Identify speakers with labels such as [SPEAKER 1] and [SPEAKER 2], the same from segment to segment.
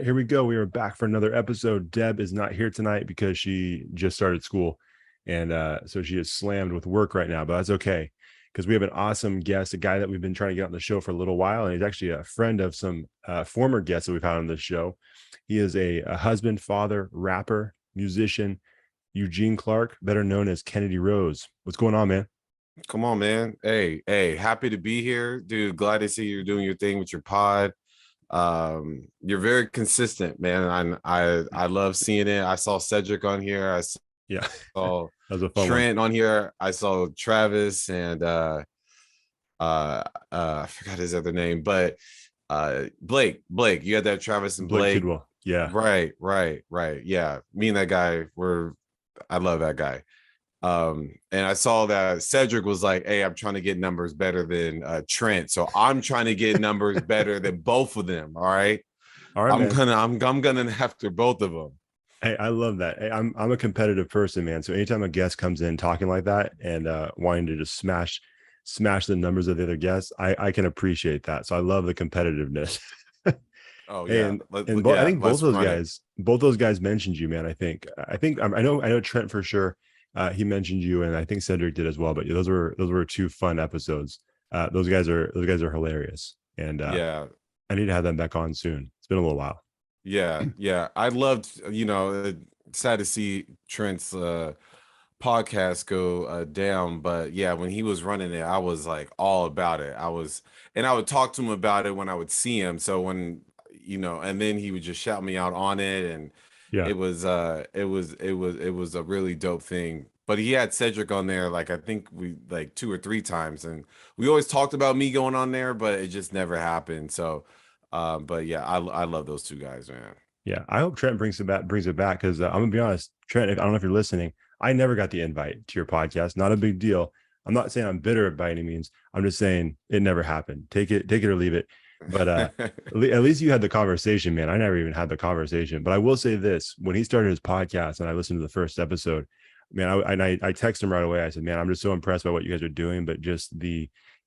[SPEAKER 1] here we go. We are back for another episode. Deb is not here tonight because she just started school. And so she is slammed with work right now, but that's okay because we have an awesome guest, a guy that we've been trying to get on the show for a little while. And he's actually a friend of some former guests that we've had on this show. He is a husband, father, rapper, musician, Eugene Clarke, better known as Kennedy Wrose. What's going on, man?
[SPEAKER 2] Come on, man. Hey, happy to be here, dude. Glad to see you're doing your thing with your pod. You're very consistent, man. I love seeing it. I saw Cedric on here. I saw
[SPEAKER 1] Yeah, that was a fun
[SPEAKER 2] Trent
[SPEAKER 1] one.
[SPEAKER 2] on here. I saw Travis and I forgot his other name, but Blake. You had that Travis and
[SPEAKER 1] Blake
[SPEAKER 2] Blake.
[SPEAKER 1] Kidwell. Yeah.
[SPEAKER 2] Right. Yeah. Me and that guy I love that guy. And I saw that Cedric was like, hey, I'm trying to get numbers better than Trent, so I'm trying to get numbers better than both of them. All right,
[SPEAKER 1] Man.
[SPEAKER 2] I'm gonna after both of them.
[SPEAKER 1] Hey, I love that. Hey, I'm a competitive person, man. So anytime a guest comes in talking like that and wanting to just smash the numbers of the other guests, I can appreciate that. So I love the competitiveness.
[SPEAKER 2] Oh yeah,
[SPEAKER 1] I think both those guys mentioned you, man. I know Trent for sure. He mentioned you, and I think Cedric did as well. But those were two fun episodes. Those guys are hilarious, and
[SPEAKER 2] yeah,
[SPEAKER 1] I need to have them back on soon. It's been a little while.
[SPEAKER 2] Yeah. I loved, sad to see Trent's podcast go down, but yeah, when he was running it, I was like all about it. And I would talk to him about it when I would see him. So when and then he would just shout me out on it, and
[SPEAKER 1] Yeah,
[SPEAKER 2] it was a really dope thing. But he had Cedric on there, like I think we like 2 or 3 times, and we always talked about me going on there, but it just never happened. So but yeah, I love those two guys, man.
[SPEAKER 1] yeah. I hope Trent brings it back because I'm gonna be honest, Trent. I don't know if you're listening. I never got the invite to your podcast. Not a big deal. I'm not saying I'm bitter by any means. I'm just saying it never happened. Take it or leave it. But at least you had the conversation, man. I never even had the conversation. But I will say this: when he started his podcast and I listened to the first episode, man, I texted him right away. I said, man, I'm just so impressed by what you guys are doing, but just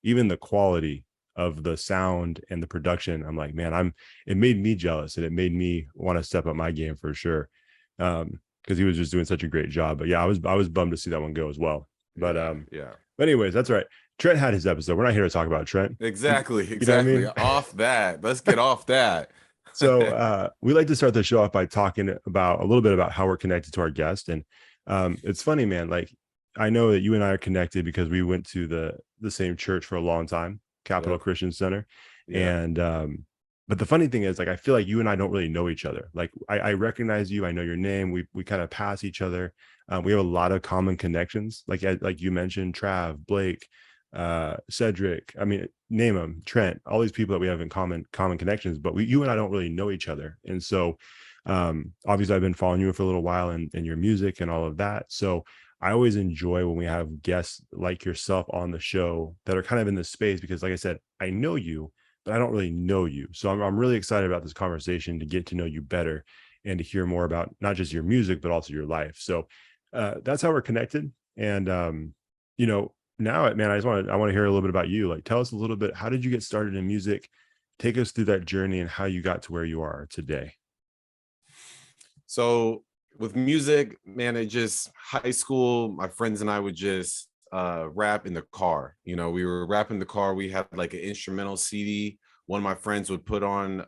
[SPEAKER 1] even the quality of the sound and the production. I'm like, man, it made me jealous, and it made me want to step up my game for sure. Because he was just doing such a great job. But yeah, I was bummed to see that one go as well. But
[SPEAKER 2] yeah.
[SPEAKER 1] But anyways, that's all right. Trent had his episode. We're not here to talk about Trent.
[SPEAKER 2] Exactly.
[SPEAKER 1] You know what I mean?
[SPEAKER 2] Off that. Let's get off that.
[SPEAKER 1] So we like to start the show off by talking a little bit about how we're connected to our guest. And it's funny, man. Like, I know that you and I are connected because we went to the same church for a long time, Capital Christian Center. Yeah. And but the funny thing is, like, I feel like you and I don't really know each other. Like, I recognize you. I know your name. We kind of pass each other. We have a lot of common connections. Like you mentioned, Trav, Blake, Cedric. I mean, name them, Trent, all these people that we have in common connections. But you and I don't really know each other. And so obviously I've been following you for a little while and your music and all of that. So I always enjoy when we have guests like yourself on the show that are kind of in this space, because like I said, I know you, but I don't really know you. So I'm really excited about this conversation to get to know you better and to hear more about not just your music, but also your life. So that's how we're connected. And, now, man, I want to hear a little bit about you. Like, tell us a little bit, how did you get started in music? Take us through that journey and how you got to where you are today.
[SPEAKER 2] So with music, man, high school, my friends and I would just rap in the car. We were rapping in the car. We had like an instrumental CD. One of my friends would put on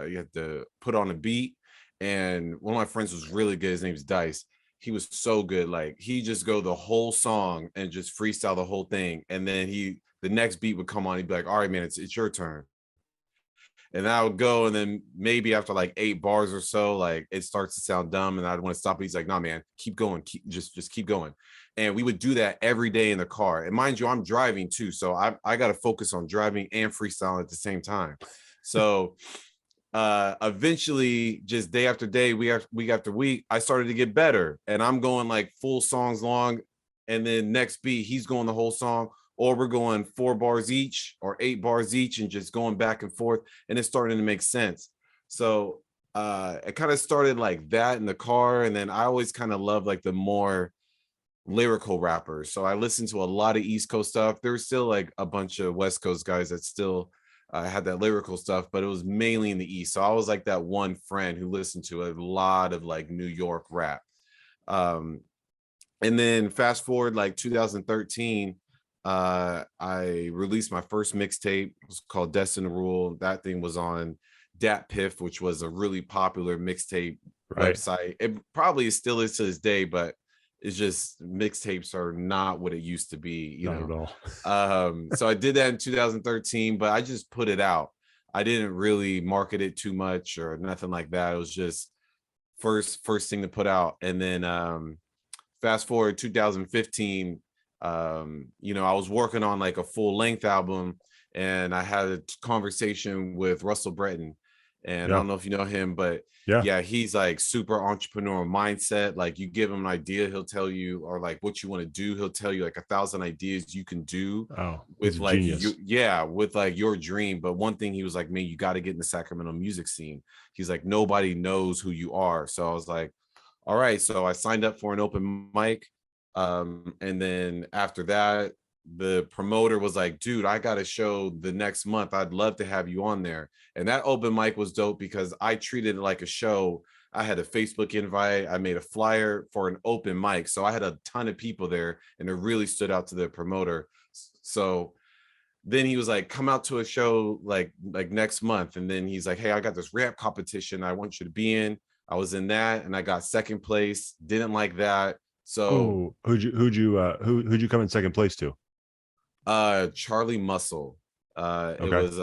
[SPEAKER 2] you had to put on a beat, and one of my friends was really good. His name's Dice. He was so good. Like, he just go the whole song and just freestyle the whole thing, and then the next beat would come on. He'd be like, all right, man, it's your turn. And I would go, and then maybe after like 8 bars or so, like, it starts to sound dumb and I'd want to stop. He's like, nah, man, keep going. Just keep going. And we would do that every day in the car. And mind you, I'm driving too. So I got to focus on driving and freestyling at the same time. So eventually, just day after day, week after week, I started to get better, and I'm going like full songs long. And then next beat, he's going the whole song, or we're going 4 bars each or 8 bars each and just going back and forth. And it's starting to make sense. So it kind of started like that in the car. And then I always kind of love like the more lyrical rappers. So I listened to a lot of East Coast stuff. There's still like a bunch of West Coast guys that still I had that lyrical stuff, but it was mainly in the East. So I was like that one friend who listened to a lot of like New York rap. Um, and then fast forward like 2013, I released my first mixtape. It was called Destin to Rule. That thing was on Dat Piff, which was a really popular mixtape
[SPEAKER 1] Right.
[SPEAKER 2] website. It probably still is to this day, but it's just mixtapes are not what it used to be, you
[SPEAKER 1] Not
[SPEAKER 2] know.
[SPEAKER 1] at all.
[SPEAKER 2] So I did that in 2013, but I just put it out. I didn't really market it too much or nothing like that. It was just first thing to put out. And then fast forward 2015, you know, I was working on like a full length album, and I had a conversation with Russell Breton. And I
[SPEAKER 1] Yeah.
[SPEAKER 2] don't know if you know him, but
[SPEAKER 1] Yeah.
[SPEAKER 2] yeah, he's like super entrepreneurial mindset. Like you give him an idea, he'll tell you, or like what you want to do, he'll tell you like 1,000 ideas you can do
[SPEAKER 1] Oh, he's
[SPEAKER 2] with
[SPEAKER 1] a
[SPEAKER 2] like you,
[SPEAKER 1] genius.
[SPEAKER 2] yeah, with like your dream. But one thing he was like, man, you got to get in the Sacramento music scene. He's like, nobody knows who you are. So I was like, all right. So I signed up for an open mic. And then after that, the promoter was like, dude, I got a show the next month. I'd love to have you on there. And that open mic was dope because I treated it like a show. I had a Facebook invite. I made a flyer for an open mic. So I had a ton of people there, and it really stood out to the promoter. So then he was like, come out to a show like next month. And then he's like, hey, I got this rap competition I want you to be in. I was in that and I got second place. Didn't like that. So
[SPEAKER 1] Oh, who'd you come in second place to?
[SPEAKER 2] Charlie Muscle. It
[SPEAKER 1] Okay.
[SPEAKER 2] was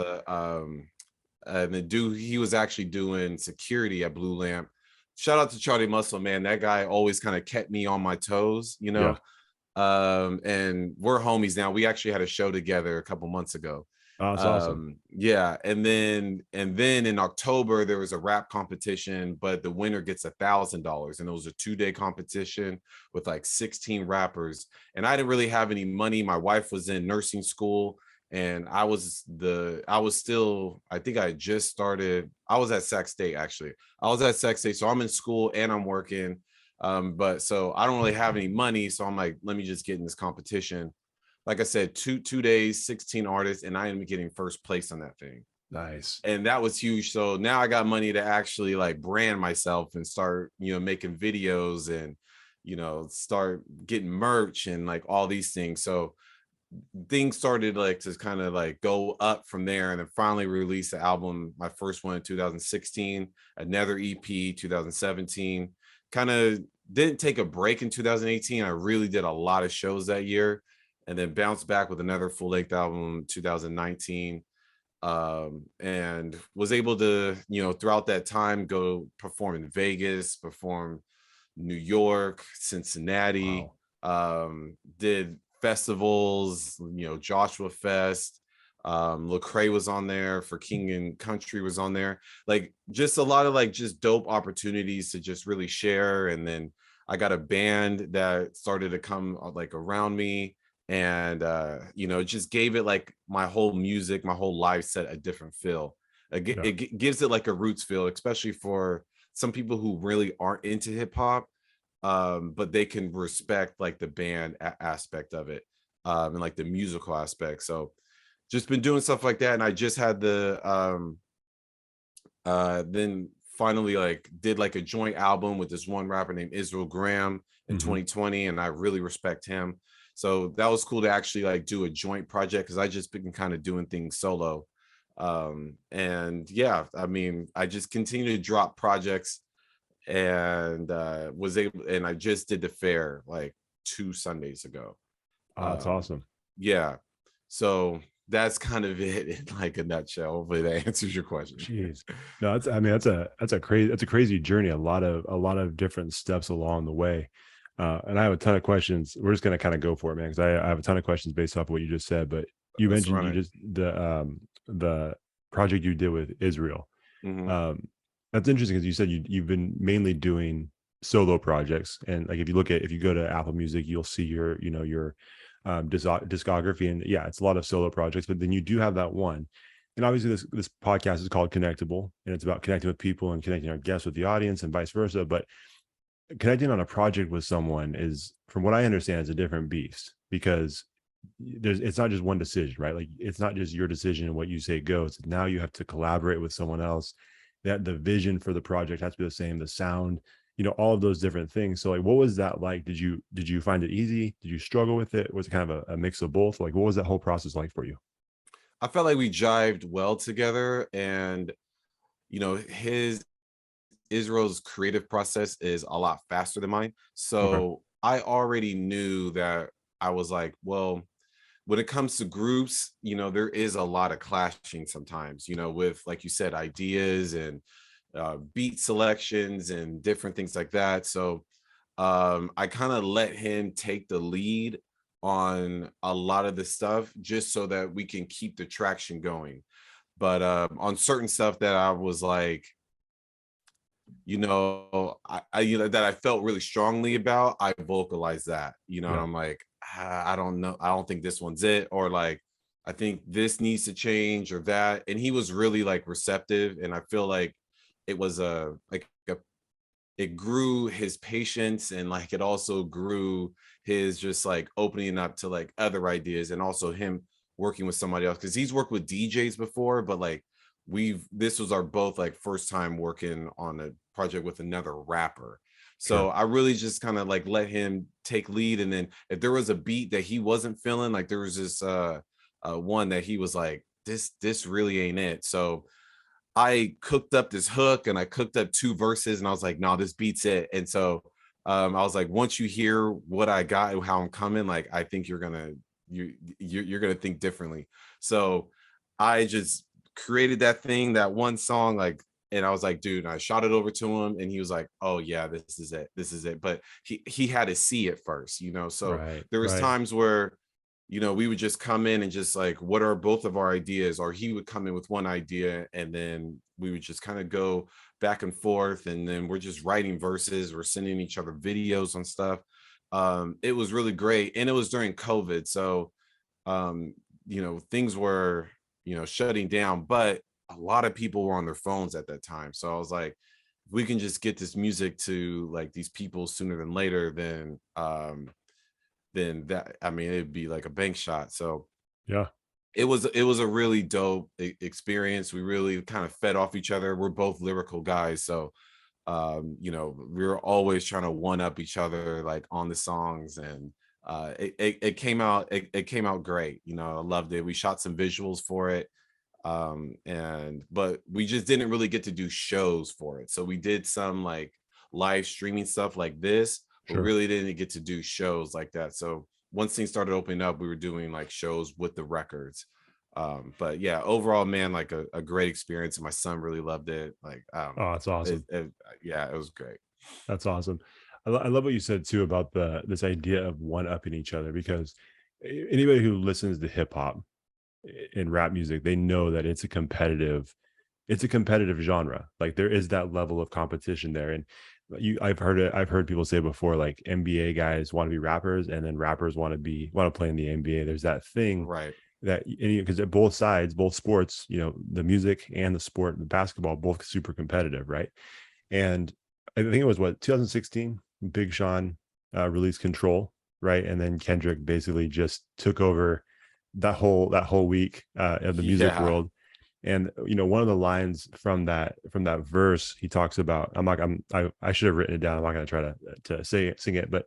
[SPEAKER 2] and the dude, he was actually doing security at Blue Lamp. Shout out to Charlie Muscle, man. That guy always kind of kept me on my toes, you
[SPEAKER 1] Yeah.
[SPEAKER 2] know. And we're homies now. We actually had a show together a couple months ago.
[SPEAKER 1] Oh, that's awesome.
[SPEAKER 2] Yeah, and then in October there was a rap competition, but the winner gets $1,000, and it was a 2-day competition with like 16 rappers. And I didn't really have any money. My wife was in nursing school, and I think I had just started. I was at Sac State actually. I was at Sac State, so I'm in school and I'm working. But so I don't really have any money, so I'm like, let me just get in this competition. Like I said, two days, 16 artists, and I ended up getting first place on that thing.
[SPEAKER 1] Nice.
[SPEAKER 2] And that was huge. So now I got money to actually like brand myself and start, you know, making videos and, you know, start getting merch and like all these things. So things started like to kind of like go up from there, and then finally released the album, my first one in 2016, another EP 2017. Kind of didn't take a break in 2018. I really did a lot of shows that year, and then bounced back with another full-length album 2019. And was able to, you know, throughout that time go perform in Vegas, perform New York, Cincinnati,
[SPEAKER 1] Wow.
[SPEAKER 2] did festivals, you know, Joshua Fest. Lecrae was on there, for King and Country was on there. Like just a lot of like just dope opportunities to just really share. And then I got a band that started to come like around me, and you know, it just gave it like my whole music, my whole life set a different feel.
[SPEAKER 1] Yeah.
[SPEAKER 2] It gives it like a roots feel, especially for some people who really aren't into hip hop, but they can respect like the band aspect of it, and like the musical aspect. So just been doing stuff like that. And I just had then finally like did like a joint album with this one rapper named Israel Graham in
[SPEAKER 1] Hmm.
[SPEAKER 2] 2020, and I really respect him. So that was cool to actually like do a joint project, because I just been kind of doing things solo. And yeah, I mean, I just continue to drop projects, and was able, and I just did the fair like 2 Sundays ago.
[SPEAKER 1] Oh, that's
[SPEAKER 2] Um,
[SPEAKER 1] awesome.
[SPEAKER 2] yeah. So that's kind of it in like a nutshell. Hopefully that answers your question.
[SPEAKER 1] Jeez. No, that's, I mean, that's a crazy journey. A lot of different steps along the way. And I have a ton of questions. We're just gonna kind of go for it, man, because I have a ton of questions based off of what you just said. But you
[SPEAKER 2] Let's
[SPEAKER 1] mentioned
[SPEAKER 2] run
[SPEAKER 1] you
[SPEAKER 2] it.
[SPEAKER 1] just the project you did with Israel.
[SPEAKER 2] Hmm.
[SPEAKER 1] Um, that's interesting because you said you've been mainly doing solo projects, and like if you go to Apple Music, you'll see your, you know, your discography, and yeah, it's a lot of solo projects. But then you do have that one, and obviously this podcast is called Connectable, and it's about connecting with people and connecting our guests with the audience and vice versa. But connecting on a project with someone is, from what I understand, is a different beast, because it's not just one decision, right? Like it's not just your decision and what you say goes. Now you have to collaborate with someone else. That the vision for the project has to be the same, the sound, all of those different things. So like, what was that like? Did you find it easy? Did you struggle with it? Was it kind of a mix of both? Like, what was that whole process like for you?
[SPEAKER 2] I felt like we jived well together, and his Israel's creative process is a lot faster than mine.
[SPEAKER 1] Okay.
[SPEAKER 2] So I already knew that I was like, well, when it comes to groups, there is a lot of clashing sometimes, with, like you said, ideas and beat selections and different things like that. So I kind of let him take the lead on a lot of the stuff just so that we can keep the traction going. But on certain stuff that I was like, that I felt really strongly about, I vocalized that, and
[SPEAKER 1] Yeah.
[SPEAKER 2] I'm like, I don't know, I don't think this one's it, or like, I think this needs to change or that. And he was really like receptive, and I feel like it was it grew his patience, and like it also grew his just like opening up to like other ideas, and also him working with somebody else, because he's worked with DJs before, but like this was our both like first time working on a project with another rapper. So
[SPEAKER 1] Sure.
[SPEAKER 2] I really just kind of like let him take lead, and then if there was a beat that he wasn't feeling, like there was this one that he was like, this really ain't it. So I cooked up this hook, and I cooked up two verses, and I was like, no, this beats it. And so I was like, once you hear what I got and how I'm coming, like I think you're gonna think differently. So I just created that one song, like, and I was like, dude, and I shot it over to him, and he was like, oh yeah, this is it. But he had to see it first, so
[SPEAKER 1] Right.
[SPEAKER 2] there was
[SPEAKER 1] Right.
[SPEAKER 2] times where we would just come in and just like, what are both of our ideas? Or he would come in with one idea, and then we would just kind of go back and forth. And then we're just writing verses, we're sending each other videos on stuff. It was really great. And it was during COVID. So, things were, shutting down, but a lot of people were on their phones at that time. So I was like, if we can just get this music to like these people sooner than later, then that, I mean, it'd be like a bank shot. So
[SPEAKER 1] Yeah.
[SPEAKER 2] it was a really dope experience. We really kind of fed off each other. We're both lyrical guys, so we were always trying to one up each other like on the songs. And it came out, it came out great. I loved it. We shot some visuals for it, but we just didn't really get to do shows for it. So we did some like live streaming stuff like this, but
[SPEAKER 1] Sure.
[SPEAKER 2] really didn't get to do shows like that. So once things started opening up, we were doing like shows with the records. But yeah, overall, man, like a great experience, and my son really loved it. Like,
[SPEAKER 1] Oh, that's awesome.
[SPEAKER 2] yeah, it was great.
[SPEAKER 1] That's awesome. I love what you said too about this idea of one upping each other, because anybody who listens to hip hop and rap music, they know that it's a competitive genre. Like there is that level of competition there. And I've heard people say before, like NBA guys want to be rappers, and then rappers want to play in the NBA. There's that thing
[SPEAKER 2] Right.
[SPEAKER 1] that, because at both sides, both sports, the music and the sport, the basketball, both super competitive, right? And I think it was 2016, Big Sean released Control, right? And then Kendrick basically just took over that whole week of the music
[SPEAKER 2] Yeah.
[SPEAKER 1] world. And one of the lines from that verse, he talks about, I should have written it down. I'm not going to try to sing it, but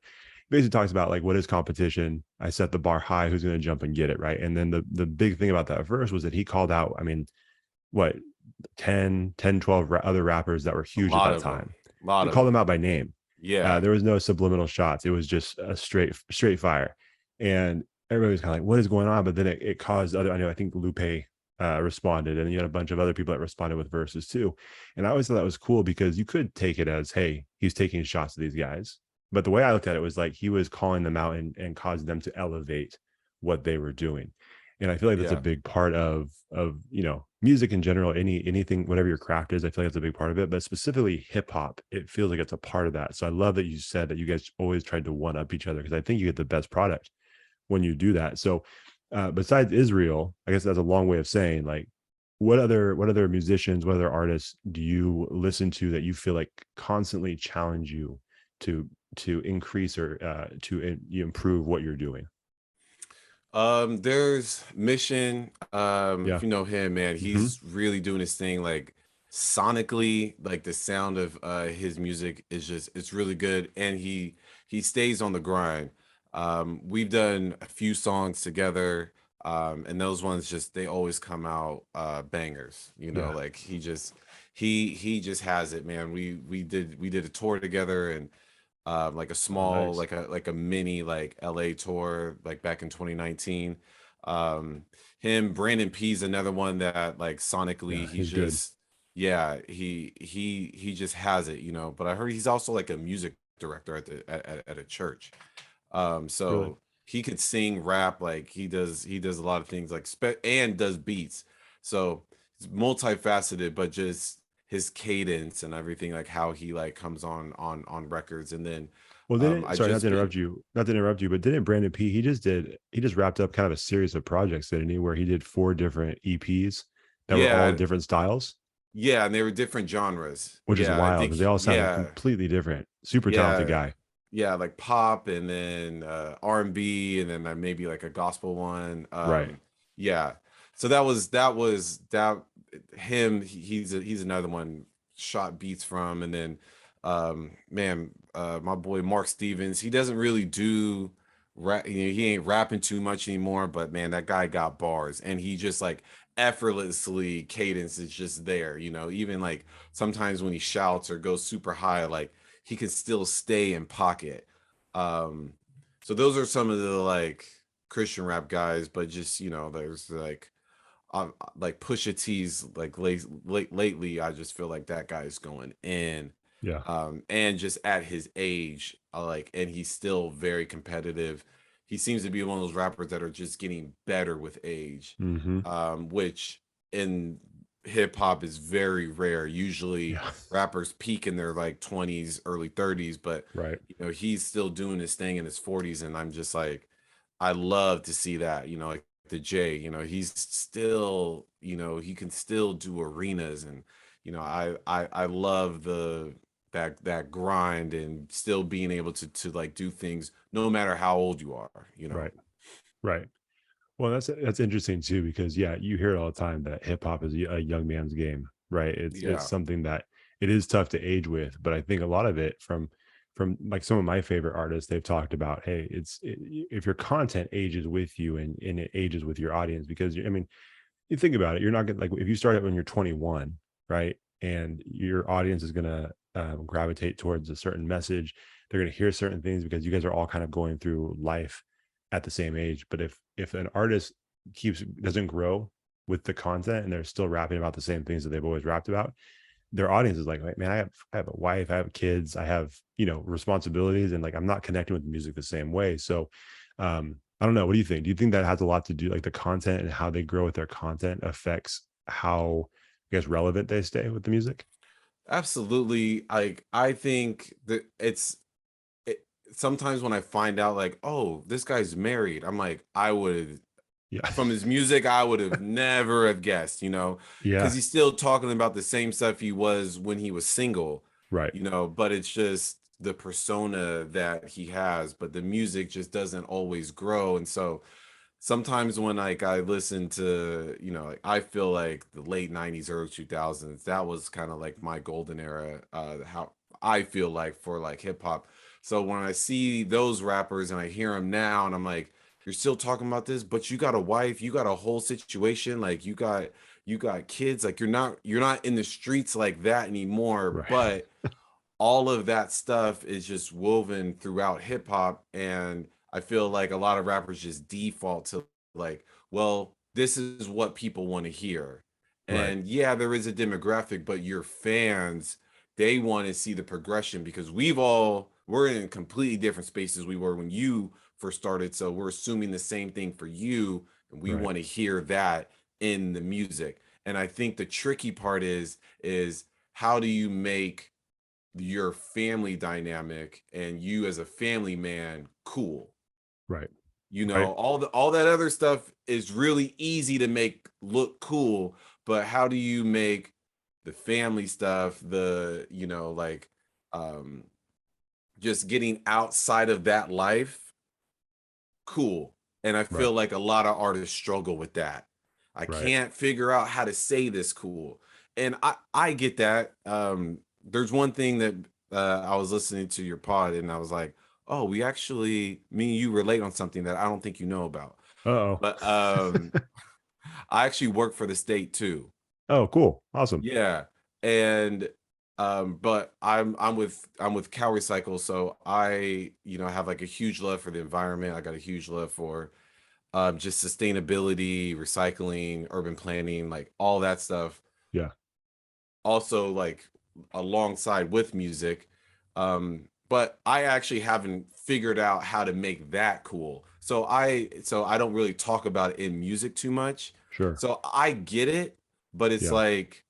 [SPEAKER 1] basically talks about like, what is competition? I set the bar high. Who's going to jump and get it, right? And then the big thing about that verse was that he called out, I mean, what, 12 other rappers that were
[SPEAKER 2] A
[SPEAKER 1] huge at
[SPEAKER 2] lot
[SPEAKER 1] that
[SPEAKER 2] of them.
[SPEAKER 1] time.
[SPEAKER 2] A lot
[SPEAKER 1] He
[SPEAKER 2] of
[SPEAKER 1] called them
[SPEAKER 2] them.
[SPEAKER 1] out by name.
[SPEAKER 2] Yeah.
[SPEAKER 1] There was no subliminal shots. It was just a straight fire. And everybody was kind of like, what is going on? But then it caused I think Lupe responded, and you had a bunch of other people that responded with verses too. And I always thought that was cool, because you could take it as, hey, he's taking shots at these guys. But the way I looked at it was like he was calling them out and causing them to elevate what they were doing. And I feel like that's a
[SPEAKER 2] Yeah.
[SPEAKER 1] big part of music in general, anything, whatever your craft is. I feel like that's a big part of it, but specifically hip hop, it feels like it's a part of that. So I love that you said that you guys always tried to one up each other, because I think you get the best product when you do that. So besides Israel, I guess that's a long way of saying, like, what other musicians, what other artists do you listen to that you feel like constantly challenge you to increase or you improve what you're doing?
[SPEAKER 2] There's Mission.
[SPEAKER 1] Yeah.
[SPEAKER 2] If you know him, man,
[SPEAKER 1] Hmm.
[SPEAKER 2] he's really doing his thing. Like sonically, like the sound of his music is just it's really good, and he stays on the grind. We've done a few songs together, and those ones just they always come out bangers. You know,
[SPEAKER 1] Yeah.
[SPEAKER 2] like he just has it, man. We did a tour together, and like a
[SPEAKER 1] Oh,
[SPEAKER 2] small
[SPEAKER 1] nice.
[SPEAKER 2] like a mini like LA tour like back in 2019. Um him, Brandon P's another one that like sonically
[SPEAKER 1] Yeah,
[SPEAKER 2] he's
[SPEAKER 1] he's good.
[SPEAKER 2] just yeah, he just has it, you know. But I heard he's also like a music director at at a church.
[SPEAKER 1] Really.
[SPEAKER 2] So he could sing, rap, like he does a lot of things like and does beats. So it's multifaceted, but just his cadence and everything, like how he like comes on records. And then
[SPEAKER 1] Well, didn't
[SPEAKER 2] I
[SPEAKER 1] sorry,
[SPEAKER 2] just been
[SPEAKER 1] not to interrupt you, but didn't Brandon P. He just wrapped up kind of a series of projects, didn't he? Where he did 4 different EPs that were all
[SPEAKER 2] yeah,
[SPEAKER 1] different styles,
[SPEAKER 2] yeah, and they were different genres.
[SPEAKER 1] which is
[SPEAKER 2] Yeah, I
[SPEAKER 1] wild because they
[SPEAKER 2] think
[SPEAKER 1] all sound like
[SPEAKER 2] yeah,
[SPEAKER 1] completely different. Super talented
[SPEAKER 2] yeah,
[SPEAKER 1] guy.
[SPEAKER 2] yeah, like pop, and then R&B, and then maybe like a gospel one.
[SPEAKER 1] Right.
[SPEAKER 2] Yeah. So that him. He's another one shot beats from, and then man, my boy Mark Stevens. He doesn't really do rap. You know, he ain't rapping too much anymore, but man, that guy got bars, and he just like effortlessly cadence is just there. You know, even like sometimes when he shouts or goes super high, like he can still stay in pocket. Um, so those are some of the like Christian rap guys, but just you know, there's like Pusha T's like lately, I just feel like that guy's going in,
[SPEAKER 1] Yeah.
[SPEAKER 2] and just at his age, like, and he's still very competitive. He seems to be one of those rappers that are just getting better with age,
[SPEAKER 1] Hmm.
[SPEAKER 2] which in hip hop is very rare. Usually
[SPEAKER 1] Yeah.
[SPEAKER 2] rappers peak in their like 20s, early 30s, but
[SPEAKER 1] Right.
[SPEAKER 2] you know, he's still doing his thing in his 40s. And I'm just like, I love to see that, you know, like the J, you know, he's still, you know, he can still do arenas. And, you know, I love that grind and still being able to like do things no matter how old you are, you know.
[SPEAKER 1] Right. Right. Well, that's interesting too because yeah, you hear it all the time that hip hop is a young man's game, right? It's
[SPEAKER 2] Yeah.
[SPEAKER 1] something that it is tough to age with, but I think a lot of it from like some of my favorite artists, they've talked about, hey, if your content ages with you and it ages with your audience, because I mean, you think about it, you're not gonna like if you start it when you're 21, right? And your audience is gonna gravitate towards a certain message. They're gonna hear certain things because you guys are all kind of going through life at the same age. But if an artist keeps doesn't grow with the content and they're still rapping about the same things that they've always rapped about, their audience is like, man, I have a wife, I have kids, I have, responsibilities, and like I'm not connecting with the music the same way. So I don't know. What do you think? Do you think that has a lot to do, like the content and how they grow with their content affects how, I guess, relevant they stay with the music?
[SPEAKER 2] Absolutely. Like I think that it, sometimes when I find out like, oh, this guy's married, I'm like, I would
[SPEAKER 1] Yeah.
[SPEAKER 2] from his music, I would have never have guessed, you know, because
[SPEAKER 1] Yeah.
[SPEAKER 2] he's still talking about the same stuff he was when he was single,
[SPEAKER 1] Right.
[SPEAKER 2] you know, but it's just the persona that he has, but the music just doesn't always grow. And so sometimes when like I listen to, you know, like I feel like the late 90s, early 2000s, that was kind of like my golden era, how I feel like for like hip hop. So when I see those rappers and I hear them now and I'm like, you're still talking about this, but you got a wife, you got a whole situation, like you got kids, like you're not in the streets like that anymore,
[SPEAKER 1] Right.
[SPEAKER 2] but all of that stuff is just woven throughout hip hop. And I feel like a lot of rappers just default to like, well, this is what people want to hear.
[SPEAKER 1] Right.
[SPEAKER 2] And yeah, there is a demographic, but your fans, they want to see the progression because we're in completely different spaces we were when you first started. So we're assuming the same thing for you. And we
[SPEAKER 1] Right.
[SPEAKER 2] want to hear that in the music. And I think the tricky part is how do you make your family dynamic and you as a family man cool?
[SPEAKER 1] Right.
[SPEAKER 2] You
[SPEAKER 1] Right.
[SPEAKER 2] know, all that other stuff is really easy to make look cool, but how do you make the family stuff, the you know, like um just getting outside of that life cool? And I
[SPEAKER 1] Right.
[SPEAKER 2] feel like a lot of artists struggle with that. I
[SPEAKER 1] Right.
[SPEAKER 2] can't figure out how to say this cool. And I get that. There's one thing that I was listening to your pod and I was like, oh, we actually, me and you relate on something that I don't think you know about.
[SPEAKER 1] Uh-oh.
[SPEAKER 2] But I actually work for the state too.
[SPEAKER 1] Oh, cool. Awesome.
[SPEAKER 2] Yeah. And but I'm with Cow Recycle, so I, have like a huge love for the environment. I got a huge love for just sustainability, recycling, urban planning, like all that stuff.
[SPEAKER 1] Yeah.
[SPEAKER 2] Also, like alongside with music. But I actually haven't figured out how to make that cool. So I don't really talk about it in music too much.
[SPEAKER 1] Sure.
[SPEAKER 2] So I get it, but it's
[SPEAKER 1] Yeah.
[SPEAKER 2] like,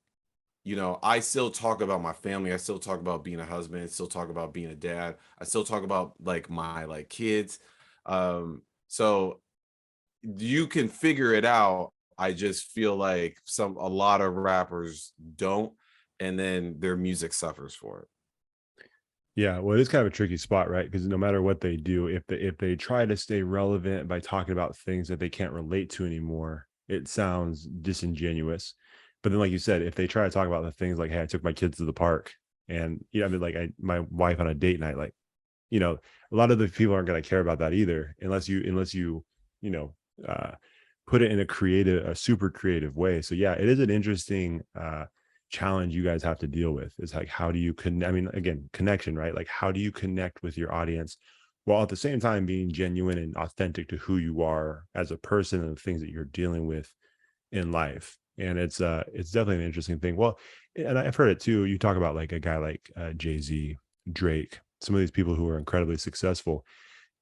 [SPEAKER 2] I still talk about my family. I still talk about being a husband. I still talk about being a dad. I still talk about like my like kids. So you can figure it out. I just feel like a lot of rappers don't, and then their music suffers for it.
[SPEAKER 1] Yeah, well, it's kind of a tricky spot, right? Because no matter what they do, if they try to stay relevant by talking about things that they can't relate to anymore, it sounds disingenuous. But then, like you said, if they try to talk about the things like, "Hey, I took my kids to the park," and I mean, like, my wife on a date night, like, a lot of the people aren't going to care about that either, unless you, you know, uh, put it in a super creative way. So yeah, it is an interesting challenge you guys have to deal with. Is like, how do you connect? I mean, again, connection, right? Like, how do you connect with your audience while at the same time being genuine and authentic to who you are as a person and the things that you're dealing with in life? And it's definitely an interesting thing. Well, and I've heard it too. You talk about like a guy like Jay-Z, Drake, some of these people who are incredibly successful.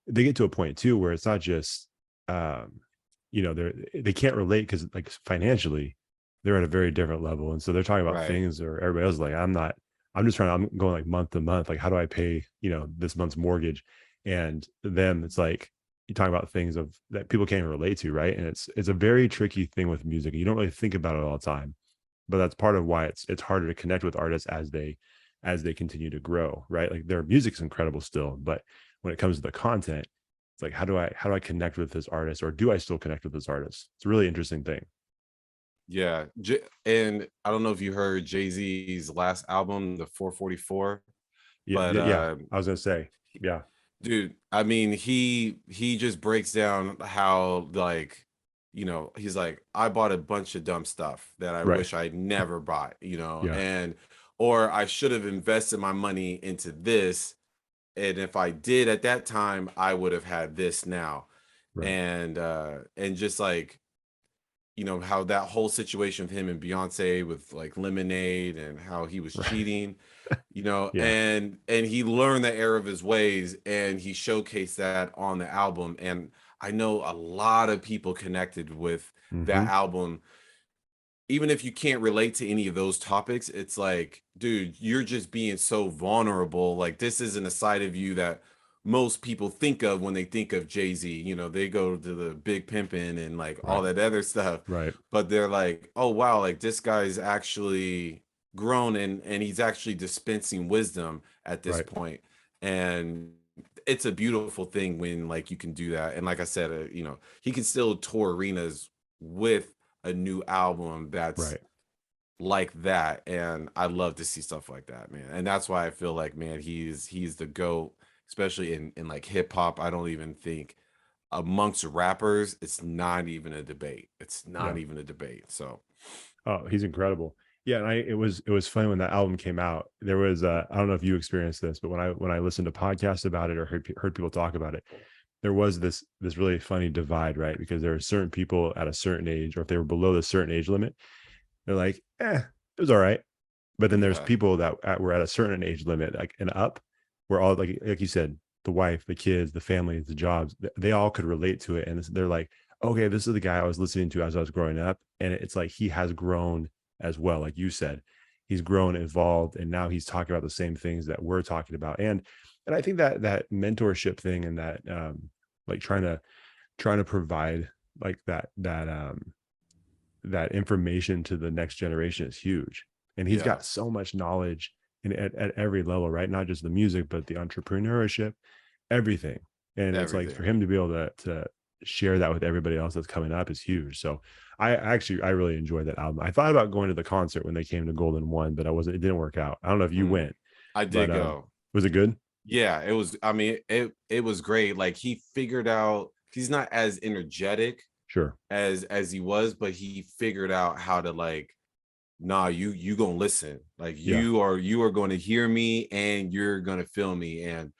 [SPEAKER 1] They get to a point too where it's not just um, they can't relate because like financially they're at a very different level. And so they're talking about
[SPEAKER 2] Right.
[SPEAKER 1] things or everybody else is like, I'm going like month to month. Like, how do I pay, this month's mortgage? And them, it's like you talk about things of that people can't even relate to, right? And it's a very tricky thing with music. You don't really think about it all the time, but that's part of why it's harder to connect with artists as they continue to grow, right? Like their music's incredible still, but when it comes to the content, it's like how do I connect with this artist, or do I still connect with this artist? It's a really interesting thing.
[SPEAKER 2] Yeah. And I don't know if you heard Jay-Z's last album, the 444,
[SPEAKER 1] Yeah,
[SPEAKER 2] but
[SPEAKER 1] yeah. I was gonna say, yeah,
[SPEAKER 2] dude, I mean, he just breaks down how like, he's like, I bought a bunch of dumb stuff that I
[SPEAKER 1] right,
[SPEAKER 2] wish I never bought,
[SPEAKER 1] yeah,
[SPEAKER 2] and or I should have invested my money into this. And if I did at that time, I would have had this now.
[SPEAKER 1] right,
[SPEAKER 2] And just like, how that whole situation with him and Beyonce with like Lemonade and how he was
[SPEAKER 1] right,
[SPEAKER 2] cheating,
[SPEAKER 1] yeah,
[SPEAKER 2] and he learned the error of his ways and he showcased that on the album. And I know a lot of people connected with that
[SPEAKER 1] hmm,
[SPEAKER 2] album. Even if you can't relate to any of those topics, it's like, dude, you're just being so vulnerable. Like, this isn't a side of you that most people think of when they think of Jay-Z. They go to the big pimping and like all
[SPEAKER 1] right,
[SPEAKER 2] that other stuff,
[SPEAKER 1] right,
[SPEAKER 2] but they're like, oh wow, like this guy's actually grown and he's actually dispensing wisdom at this
[SPEAKER 1] right,
[SPEAKER 2] point. And it's a beautiful thing when like you can do that. And like I said, he can still tour arenas with a new album that's
[SPEAKER 1] right.
[SPEAKER 2] like that. And I love to see stuff like that, man. And that's why I feel like, man, he's the GOAT, especially in like hip hop. I don't even think amongst rappers, it's not even a debate. It's not
[SPEAKER 1] Yeah.
[SPEAKER 2] even a debate. So
[SPEAKER 1] Oh, he's incredible. Yeah, and it was funny when that album came out. There was I don't know if you experienced this, but when I listened to podcasts about it or heard people talk about it, there was this really funny divide, right? Because there are certain people at a certain age, or if they were below the certain age limit, they're like, it was all right. But then there's
[SPEAKER 2] yeah,
[SPEAKER 1] people that were at a certain age limit, like and up, where all like you said, the wife, the kids, the families, the jobs, they all could relate to it, and they're like, okay, this is the guy I was listening to as I was growing up, and it's like he has grown as well, like you said, he's grown, evolved, and now he's talking about the same things that we're talking about, and I think that mentorship thing and that like trying to provide like that information to the next generation is huge. And he's
[SPEAKER 2] yeah,
[SPEAKER 1] got so much knowledge at every level, right? Not just the music, but the entrepreneurship, everything. And it's like for
[SPEAKER 2] everything.
[SPEAKER 1] him to be able to share that with everybody else that's coming up is huge. So I really enjoyed that album. I thought about going to the concert when they came to Golden One, but it didn't work out. I don't know if you
[SPEAKER 2] Mm,
[SPEAKER 1] went,
[SPEAKER 2] I
[SPEAKER 1] but
[SPEAKER 2] did go.
[SPEAKER 1] was it good?
[SPEAKER 2] Yeah, it was. I mean, it was great. Like he figured out he's not as energetic
[SPEAKER 1] Sure.
[SPEAKER 2] as he was, but he figured out how to like, nah, you gonna listen. Like
[SPEAKER 1] Yeah.
[SPEAKER 2] you are going to hear me and you're gonna feel me. And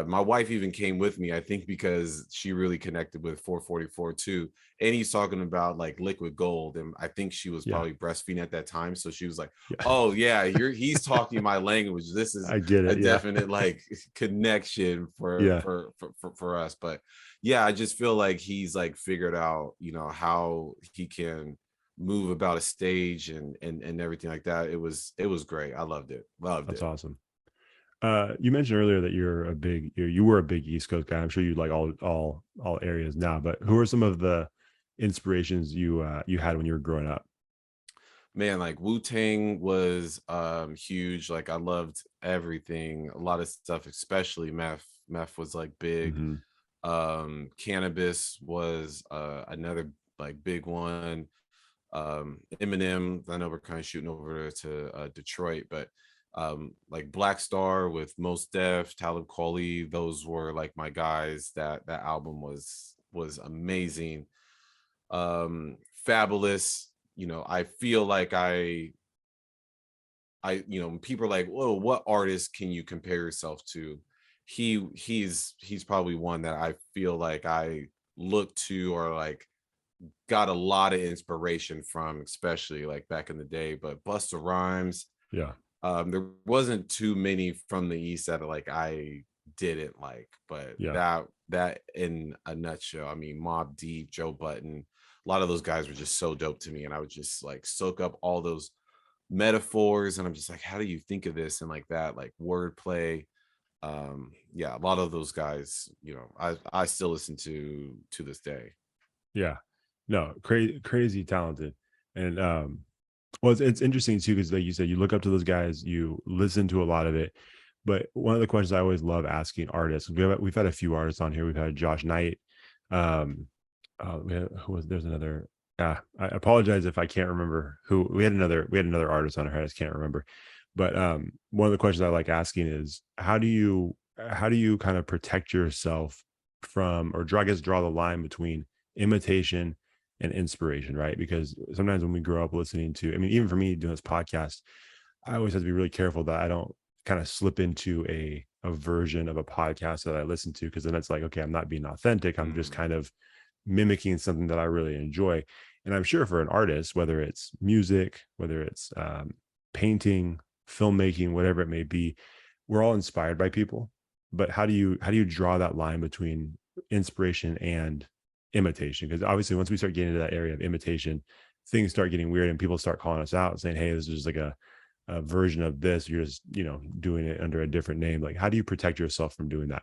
[SPEAKER 2] my wife even came with me, I think, because she really connected with 444 too. And he's talking about like liquid gold. And I think she was
[SPEAKER 1] Yeah.
[SPEAKER 2] probably breastfeeding at that time. So she was like,
[SPEAKER 1] Yeah.
[SPEAKER 2] oh yeah, he's talking my language. This is
[SPEAKER 1] I get
[SPEAKER 2] a
[SPEAKER 1] it. Yeah.
[SPEAKER 2] definite like connection
[SPEAKER 1] Yeah.
[SPEAKER 2] for us. But yeah, I just feel like he's like figured out, how he can move about a stage and everything like that. It was great. I loved
[SPEAKER 1] That's
[SPEAKER 2] it.
[SPEAKER 1] awesome. You mentioned earlier that you were a big East Coast guy. I'm sure you like all areas now, but who are some of the inspirations you had when you were growing up?
[SPEAKER 2] Man, like Wu-Tang was huge. Like I loved everything, a lot of stuff, especially meth was like big.
[SPEAKER 1] Hmm.
[SPEAKER 2] Cannabis was another like big one. Eminem, I know we're kind of shooting over to Detroit, but like Black Star with Mos Def, Talib Kweli, those were like my guys. That album was amazing. Fabulous. I feel like people are like, whoa, what artist can you compare yourself to? He's probably one that I feel like I look to, or like got a lot of inspiration from, especially like back in the day. But Busta Rhymes,
[SPEAKER 1] Yeah.
[SPEAKER 2] there wasn't too many from the East that like I didn't like, but
[SPEAKER 1] Yeah.
[SPEAKER 2] that in a nutshell, I mean, Mobb Deep, Joe Button, a lot of those guys were just so dope to me, and I would just like soak up all those metaphors, and I'm just like, how do you think of this, and like that, like wordplay. Yeah, a lot of those guys, I still listen to this day.
[SPEAKER 1] Yeah. No, crazy talented. And well, it's interesting too, because like you said, you look up to those guys, you listen to a lot of it. But one of the questions I always love asking artists, we've had a few artists on here. We've had Josh Knight. Who was there's another. I apologize if I can't remember who we had another artist on our head. I just can't remember. But one of the questions I like asking is how do you kind of protect yourself from, or draw the line between imitation and inspiration, right? Because sometimes when we grow up listening to, I mean, even for me doing this podcast, I always have to be really careful that I don't kind of slip into a version of a podcast that I listen to, because then it's like, okay, I'm not being authentic. I'm just
[SPEAKER 2] Mhm.
[SPEAKER 1] kind of mimicking something that I really enjoy. And I'm sure for an artist, whether it's music, whether it's painting, filmmaking, whatever it may be, we're all inspired by people. But how do you draw that line between inspiration and imitation? Because obviously once we start getting into that area of imitation, things start getting weird and people start calling us out and saying, hey, this is just like a version of this. You're just, doing it under a different name. Like, how do you protect yourself from doing that?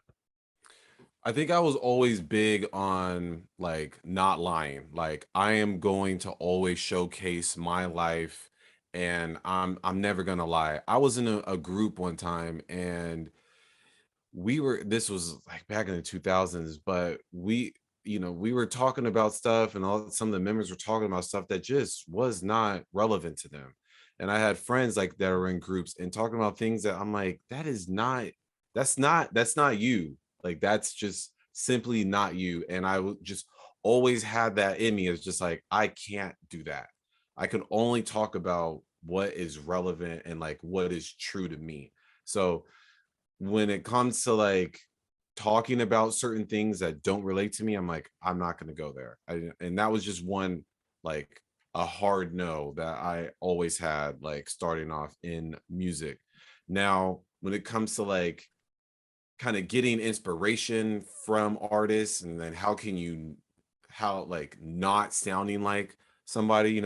[SPEAKER 2] I think I was always big on like not lying. Like I am going to always showcase my life, and I'm never gonna lie. I was in a group one time, and this was like back in the 2000s, but we were talking about stuff, and some of the members were talking about stuff that just was not relevant to them. And I had friends like that were in groups and talking about things that I'm like, that's not you. Like that's just simply not you. And I would just always had that in me. It's just like, I can't do that. I can only talk about what is relevant and like what is true to me. So when it comes to like talking about certain things that don't relate to me, I'm like, I'm not going to go there. And that was just one, like a hard no that I always had, like starting off in music. Now, when it comes to like kind of getting inspiration from artists, and then how like not sounding like somebody,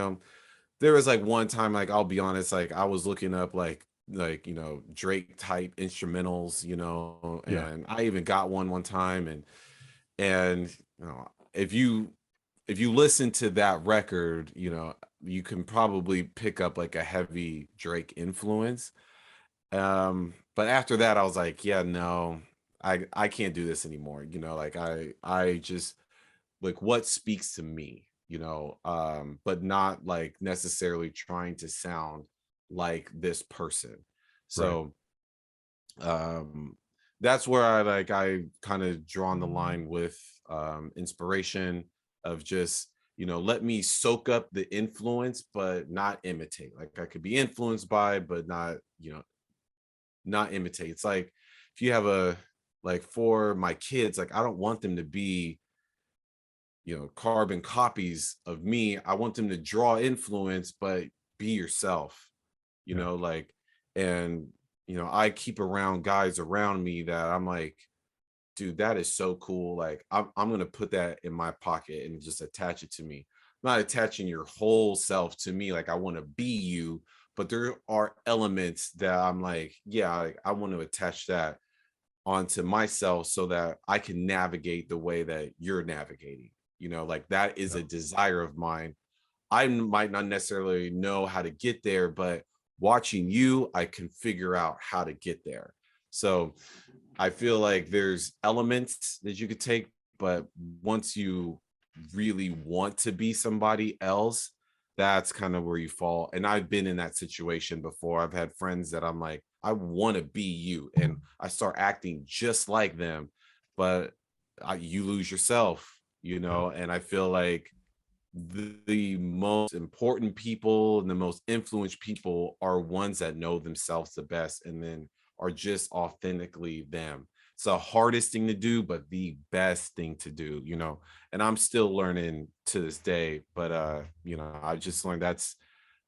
[SPEAKER 2] there was like one time, like I'll be honest, like I was looking up like Drake type instrumentals,
[SPEAKER 1] Yeah.
[SPEAKER 2] and I even got one time, and if you listen to that record, you can probably pick up like a heavy Drake influence. But after that, I was like, yeah, no, I can't do this anymore. Like I just what speaks to me, but not like necessarily trying to sound like this person.
[SPEAKER 1] Right.
[SPEAKER 2] So um that's where I kind of drawn the line with inspiration of just, let me soak up the influence but not imitate. Like I could be influenced by but not, not imitate. It's like if you have a, like for my kids, like I don't want them to be, carbon copies of me. I want them to draw influence but be yourself,
[SPEAKER 1] Yeah.
[SPEAKER 2] like, and I keep around guys around me that I'm like, dude, that is so cool. Like I'm gonna put that in my pocket and just attach it to me. I'm not attaching your whole self to me. Like I want to be you, but there are elements that I'm like, yeah, I want to attach that onto myself so that I can navigate the way that you're navigating. Like that is
[SPEAKER 1] Yeah.
[SPEAKER 2] a desire of mine. I might not necessarily know how to get there, but watching you, I can figure out how to get there. So I feel like there's elements that you could take, but once you really want to be somebody else, that's kind of where you fall. And I've been in that situation before. I've had friends that I'm like, I want to be you. And I start acting just like them, but you lose yourself,
[SPEAKER 1] Yeah.
[SPEAKER 2] and I feel like the most important people and the most influential people are ones that know themselves the best and then are just authentically them. It's the hardest thing to do, but the best thing to do, and I'm still learning to this day, but I just learned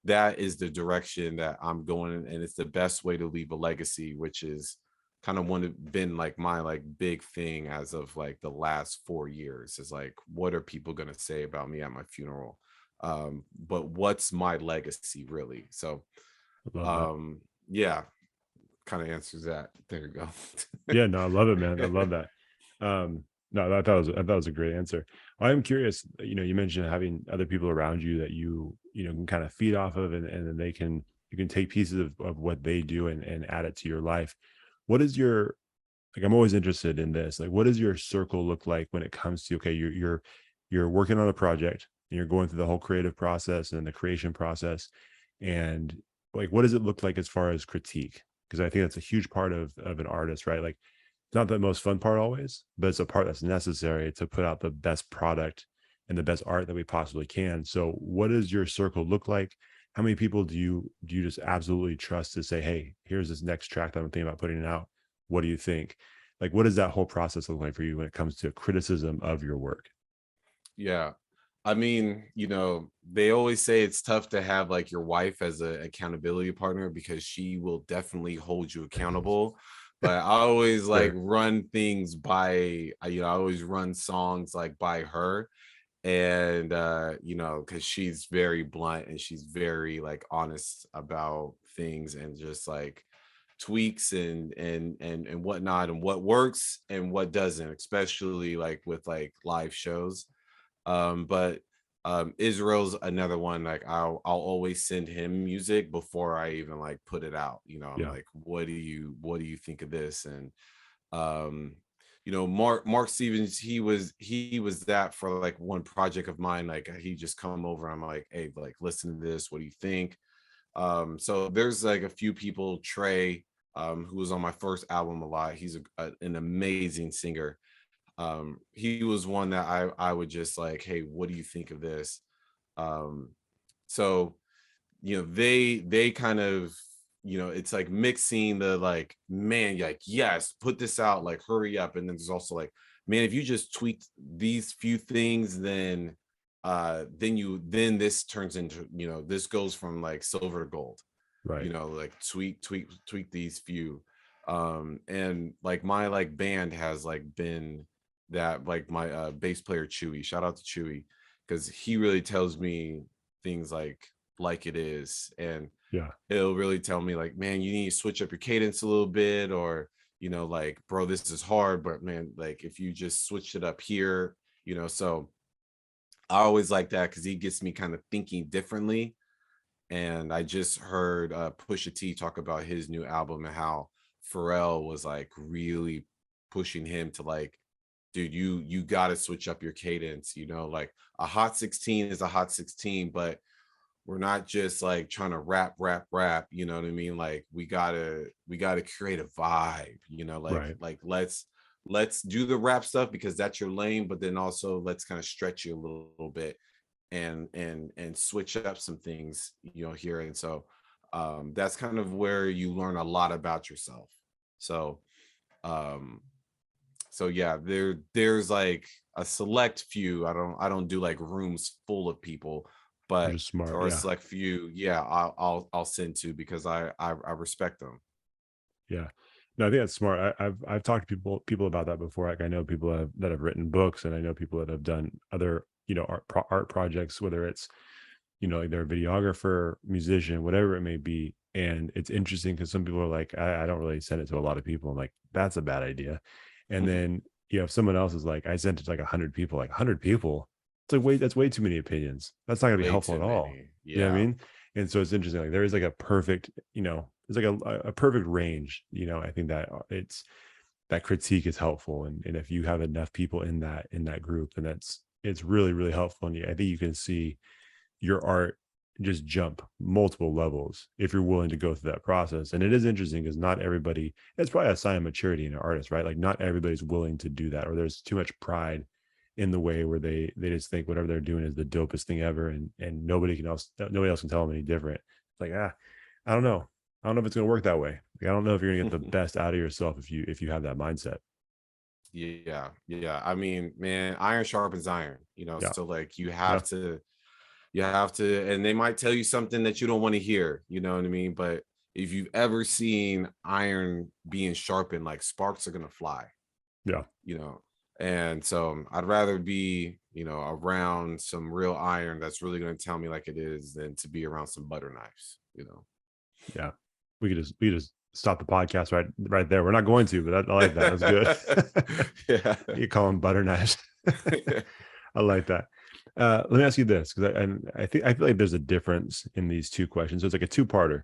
[SPEAKER 2] that is the direction that I'm going in, and it's the best way to leave a legacy, which is kind of one of been like my like big thing as of like the last 4 years is like, what are people going to say about me at my funeral? But what's my legacy really? So
[SPEAKER 1] I love that.
[SPEAKER 2] yeah, kind of answers that. There you go.
[SPEAKER 1] Yeah, no, I love it, man. I love that. No, I thought it was a great answer. I'm curious, you mentioned having other people around you that you can kind of feed off of, and then you can take pieces of what they do and add it to your life. What is your, like, I'm always interested in this. Like, what does your circle look like when it comes to, okay, you're working on a project and you're going through the whole creative process and the creation process, and like, what does it look like as far as critique? Because I think that's a huge part of an artist, right? Like, it's not the most fun part always, but it's a part that's necessary to put out the best product and the best art that we possibly can. So what does your circle look like? How many people do you just absolutely trust to say, hey, here's this next track that I'm thinking about putting out? What do you think? Like, what does that whole process look like for you when it comes to criticism of your work?
[SPEAKER 2] Yeah. I mean, they always say it's tough to have like your wife as an accountability partner because she will definitely hold you accountable. But I always like
[SPEAKER 1] Sure.
[SPEAKER 2] run things by, I always run songs like by her. And because she's very blunt and she's very like honest about things and just like tweaks and whatnot and what works and what doesn't, especially like with like live shows. But Israel's another one. Like I'll always send him music before I even like put it out. I'm
[SPEAKER 1] Yeah.
[SPEAKER 2] like, what do you think of this? And um, Mark Stevens, he was that for like one project of mine. Like he just come over. I'm like, hey, like listen to this. What do you think? So there's like a few people. Trey, who was on my first album a lot. He's an amazing singer. He was one that I would just like, hey, what do you think of this? Um so they kind of, it's like mixing the like, man, like, yes, put this out, like hurry up. And then there's also like, man, if you just tweak these few things, then this turns into, this goes from like silver to gold,
[SPEAKER 1] Right.
[SPEAKER 2] like tweak these few. And like my like band has like been that, like my bass player Chewy, shout out to Chewy, because he really tells me things like it is. And
[SPEAKER 1] Yeah.
[SPEAKER 2] he'll really tell me like, man, you need to switch up your cadence a little bit, or like, bro, this is hard, but man, like if you just switch it up here, so I always like that because he gets me kind of thinking differently. And I just heard Pusha T talk about his new album and how Pharrell was like really pushing him to like dude, you got to switch up your cadence, you know, like a hot 16 is a hot 16, but we're not just like trying to rap, you know what I mean? Like we gotta create a vibe, you know,
[SPEAKER 1] Right.
[SPEAKER 2] like let's do the rap stuff because that's your lane, but then also let's kind of stretch you a little bit and switch up some things, you know, here. And so that's kind of where you learn a lot about yourself. So um so yeah, there's like a select few. I don't do like rooms full of people,
[SPEAKER 1] Which
[SPEAKER 2] but
[SPEAKER 1] is smart.
[SPEAKER 2] or a
[SPEAKER 1] Yeah.
[SPEAKER 2] select few, yeah, I'll send to because I respect them.
[SPEAKER 1] Yeah. No, I think that's smart. I've talked to people about that before. Like I know people that have written books, and I know people that have done other, art projects, whether it's, like they're a videographer, musician, whatever it may be. And it's interesting because some people are like, I don't really send it to a lot of people. I'm like, that's a bad idea. And then, if someone else is like, I sent it to like 100 people, like 100 people, it's like, wait, that's way too many opinions. That's not gonna be
[SPEAKER 2] Way
[SPEAKER 1] helpful
[SPEAKER 2] too
[SPEAKER 1] at all.
[SPEAKER 2] many.
[SPEAKER 1] You know what I
[SPEAKER 2] Yeah.
[SPEAKER 1] mean? And so it's interesting. Like there is like a perfect, there's like a perfect range. I think that it's that critique is helpful. And if you have enough people in that group, then it's really, really helpful. And I think you can see your art just jump multiple levels if you're willing to go through that process. And it is interesting because not everybody, it's probably a sign of maturity in an artist, right? Like not everybody's willing to do that, or there's too much pride in the way where they just think whatever they're doing is the dopest thing ever, and nobody else can tell them any different. It's like, I don't know. I don't know if it's gonna work that way. Like, I don't know if you're gonna get the best out of yourself if you have that mindset.
[SPEAKER 2] Yeah, yeah. I mean, man, iron sharpens iron, you know.
[SPEAKER 1] Yeah.
[SPEAKER 2] So like
[SPEAKER 1] Yeah.
[SPEAKER 2] you have to, and they might tell you something that you don't want to hear, you know what I mean? But if you've ever seen iron being sharpened, like sparks are gonna fly,
[SPEAKER 1] Yeah.
[SPEAKER 2] you know. And so I'd rather be, you know, around some real iron that's really gonna tell me like it is than to be around some butter knives, you know.
[SPEAKER 1] Yeah. We could just stop the podcast right there. We're not going to, but I like that. That's good.
[SPEAKER 2] Yeah.
[SPEAKER 1] You call them butter knives. I like that. Let me ask you this, because I feel like there's a difference in these two questions. So it's like a two-parter.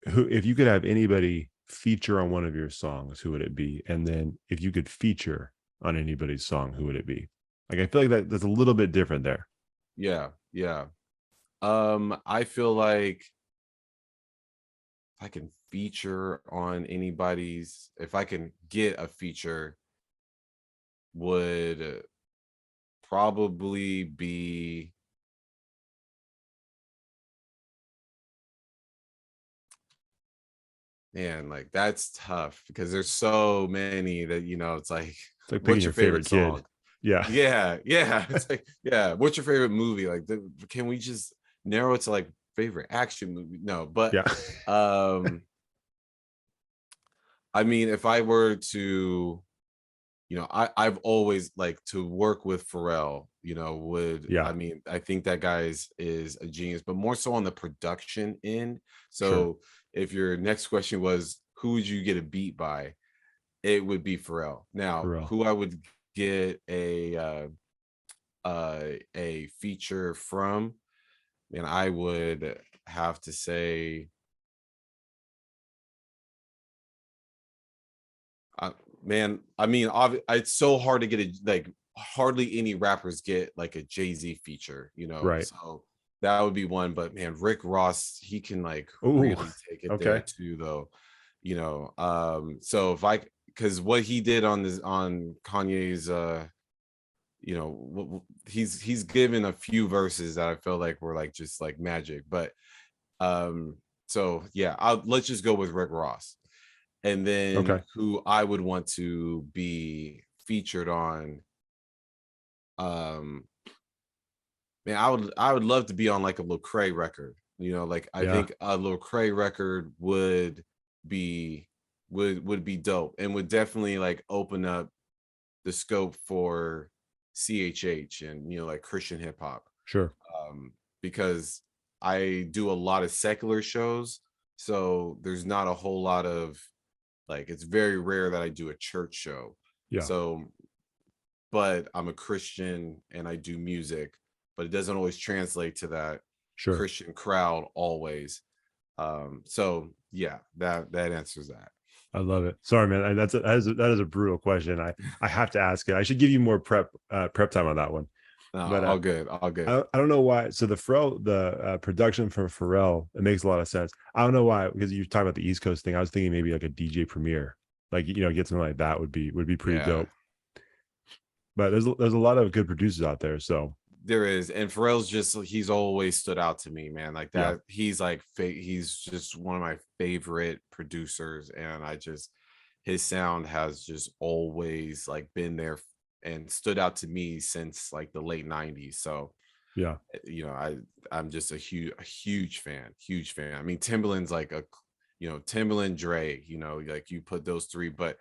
[SPEAKER 1] Who, if you could have anybody feature on one of your songs, who would it be? And then if you could feature on anybody's song, who would it be? Like I feel like that's a little bit different there.
[SPEAKER 2] Yeah, yeah. I feel like if I can feature on anybody's, if I can get a feature, would probably be, man, like that's tough because there's so many that, you know, it's like,
[SPEAKER 1] It's like picking
[SPEAKER 2] what's your
[SPEAKER 1] your
[SPEAKER 2] favorite
[SPEAKER 1] favorite kid.
[SPEAKER 2] song?
[SPEAKER 1] Yeah.
[SPEAKER 2] Yeah, yeah. It's like, yeah, what's your favorite movie? Like, can we just narrow it to like favorite action movie? No, but
[SPEAKER 1] Yeah.
[SPEAKER 2] um, I mean, if I were to, you know, I've always like to work with Pharrell, you know, would,
[SPEAKER 1] Yeah.
[SPEAKER 2] I mean, I think that guy is a genius, but more so on the production end.
[SPEAKER 1] Sure.
[SPEAKER 2] So if your next question was who would you get a beat by, it would be Pharrell.
[SPEAKER 1] For
[SPEAKER 2] Now,
[SPEAKER 1] real.
[SPEAKER 2] who I would get a feature from, and I would have to say, uh, man, I mean, it's so hard to get a, like hardly any rappers get like a Jay-Z feature, you know.
[SPEAKER 1] Right.
[SPEAKER 2] So that would be one. But man, Rick Ross, he can like
[SPEAKER 1] Ooh.
[SPEAKER 2] really take it there
[SPEAKER 1] Okay.
[SPEAKER 2] too, though. You know, so if I, because what he did on this on Kanye's you know, he's given a few verses that I felt like were like just like magic. But so yeah, let's just go with Rick Ross. And then
[SPEAKER 1] Okay.
[SPEAKER 2] who I would want to be featured on, um man, I would love to be on like a Lecrae record. You know, like I
[SPEAKER 1] Yeah.
[SPEAKER 2] think a Lecrae record be would be dope and would definitely like open up the scope for CHH and, you know, like Christian hip hop.
[SPEAKER 1] Sure.
[SPEAKER 2] Because I do a lot of secular shows, so there's not a whole lot of, like, it's very rare that I do a church show.
[SPEAKER 1] Yeah.
[SPEAKER 2] So, but I'm a Christian and I do music, but it doesn't always translate to that
[SPEAKER 1] Sure.
[SPEAKER 2] Christian crowd always. So yeah, that answers that.
[SPEAKER 1] I love it. Sorry, man. That is a brutal question. I have to ask it. I should give you more prep time on that one.
[SPEAKER 2] No,
[SPEAKER 1] But
[SPEAKER 2] all good, all good.
[SPEAKER 1] I don't know why. So the production for Pharrell, it makes a lot of sense. I don't know why, because you talk about the East Coast thing. I was thinking maybe like a DJ Premier, like get something like that would be pretty
[SPEAKER 2] Yeah,
[SPEAKER 1] dope. But there's a lot of good producers out there. So
[SPEAKER 2] there is. And Pharrell's he's always stood out to me, man. Like
[SPEAKER 1] yeah,
[SPEAKER 2] that, he's like he's just one of my favorite producers. And his sound has just always like been there and stood out to me since like the late 90s. So
[SPEAKER 1] yeah,
[SPEAKER 2] I'm just a huge fan, huge fan. I mean, Timbaland's like Timbaland, Dre, like you put those three, but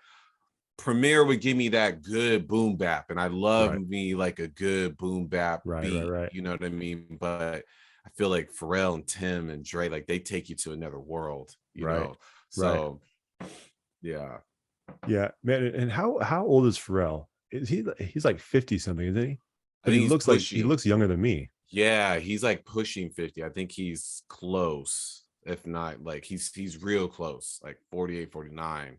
[SPEAKER 2] Premier would give me that good boom bap, and I love
[SPEAKER 1] right,
[SPEAKER 2] me like a good boom bap
[SPEAKER 1] right, right,
[SPEAKER 2] beat,
[SPEAKER 1] right.
[SPEAKER 2] you know what I mean? But I feel like Pharrell and Tim and Dre, like they take you to another world,
[SPEAKER 1] Right. Right.
[SPEAKER 2] So yeah.
[SPEAKER 1] Yeah, man. And how old is Pharrell? Is he's like 50 something, isn't he?
[SPEAKER 2] I
[SPEAKER 1] But
[SPEAKER 2] think he's
[SPEAKER 1] he
[SPEAKER 2] pushing,
[SPEAKER 1] looks younger than me.
[SPEAKER 2] yeah, he's like pushing 50. I think he's close, if not like he's real close, like 48, 49.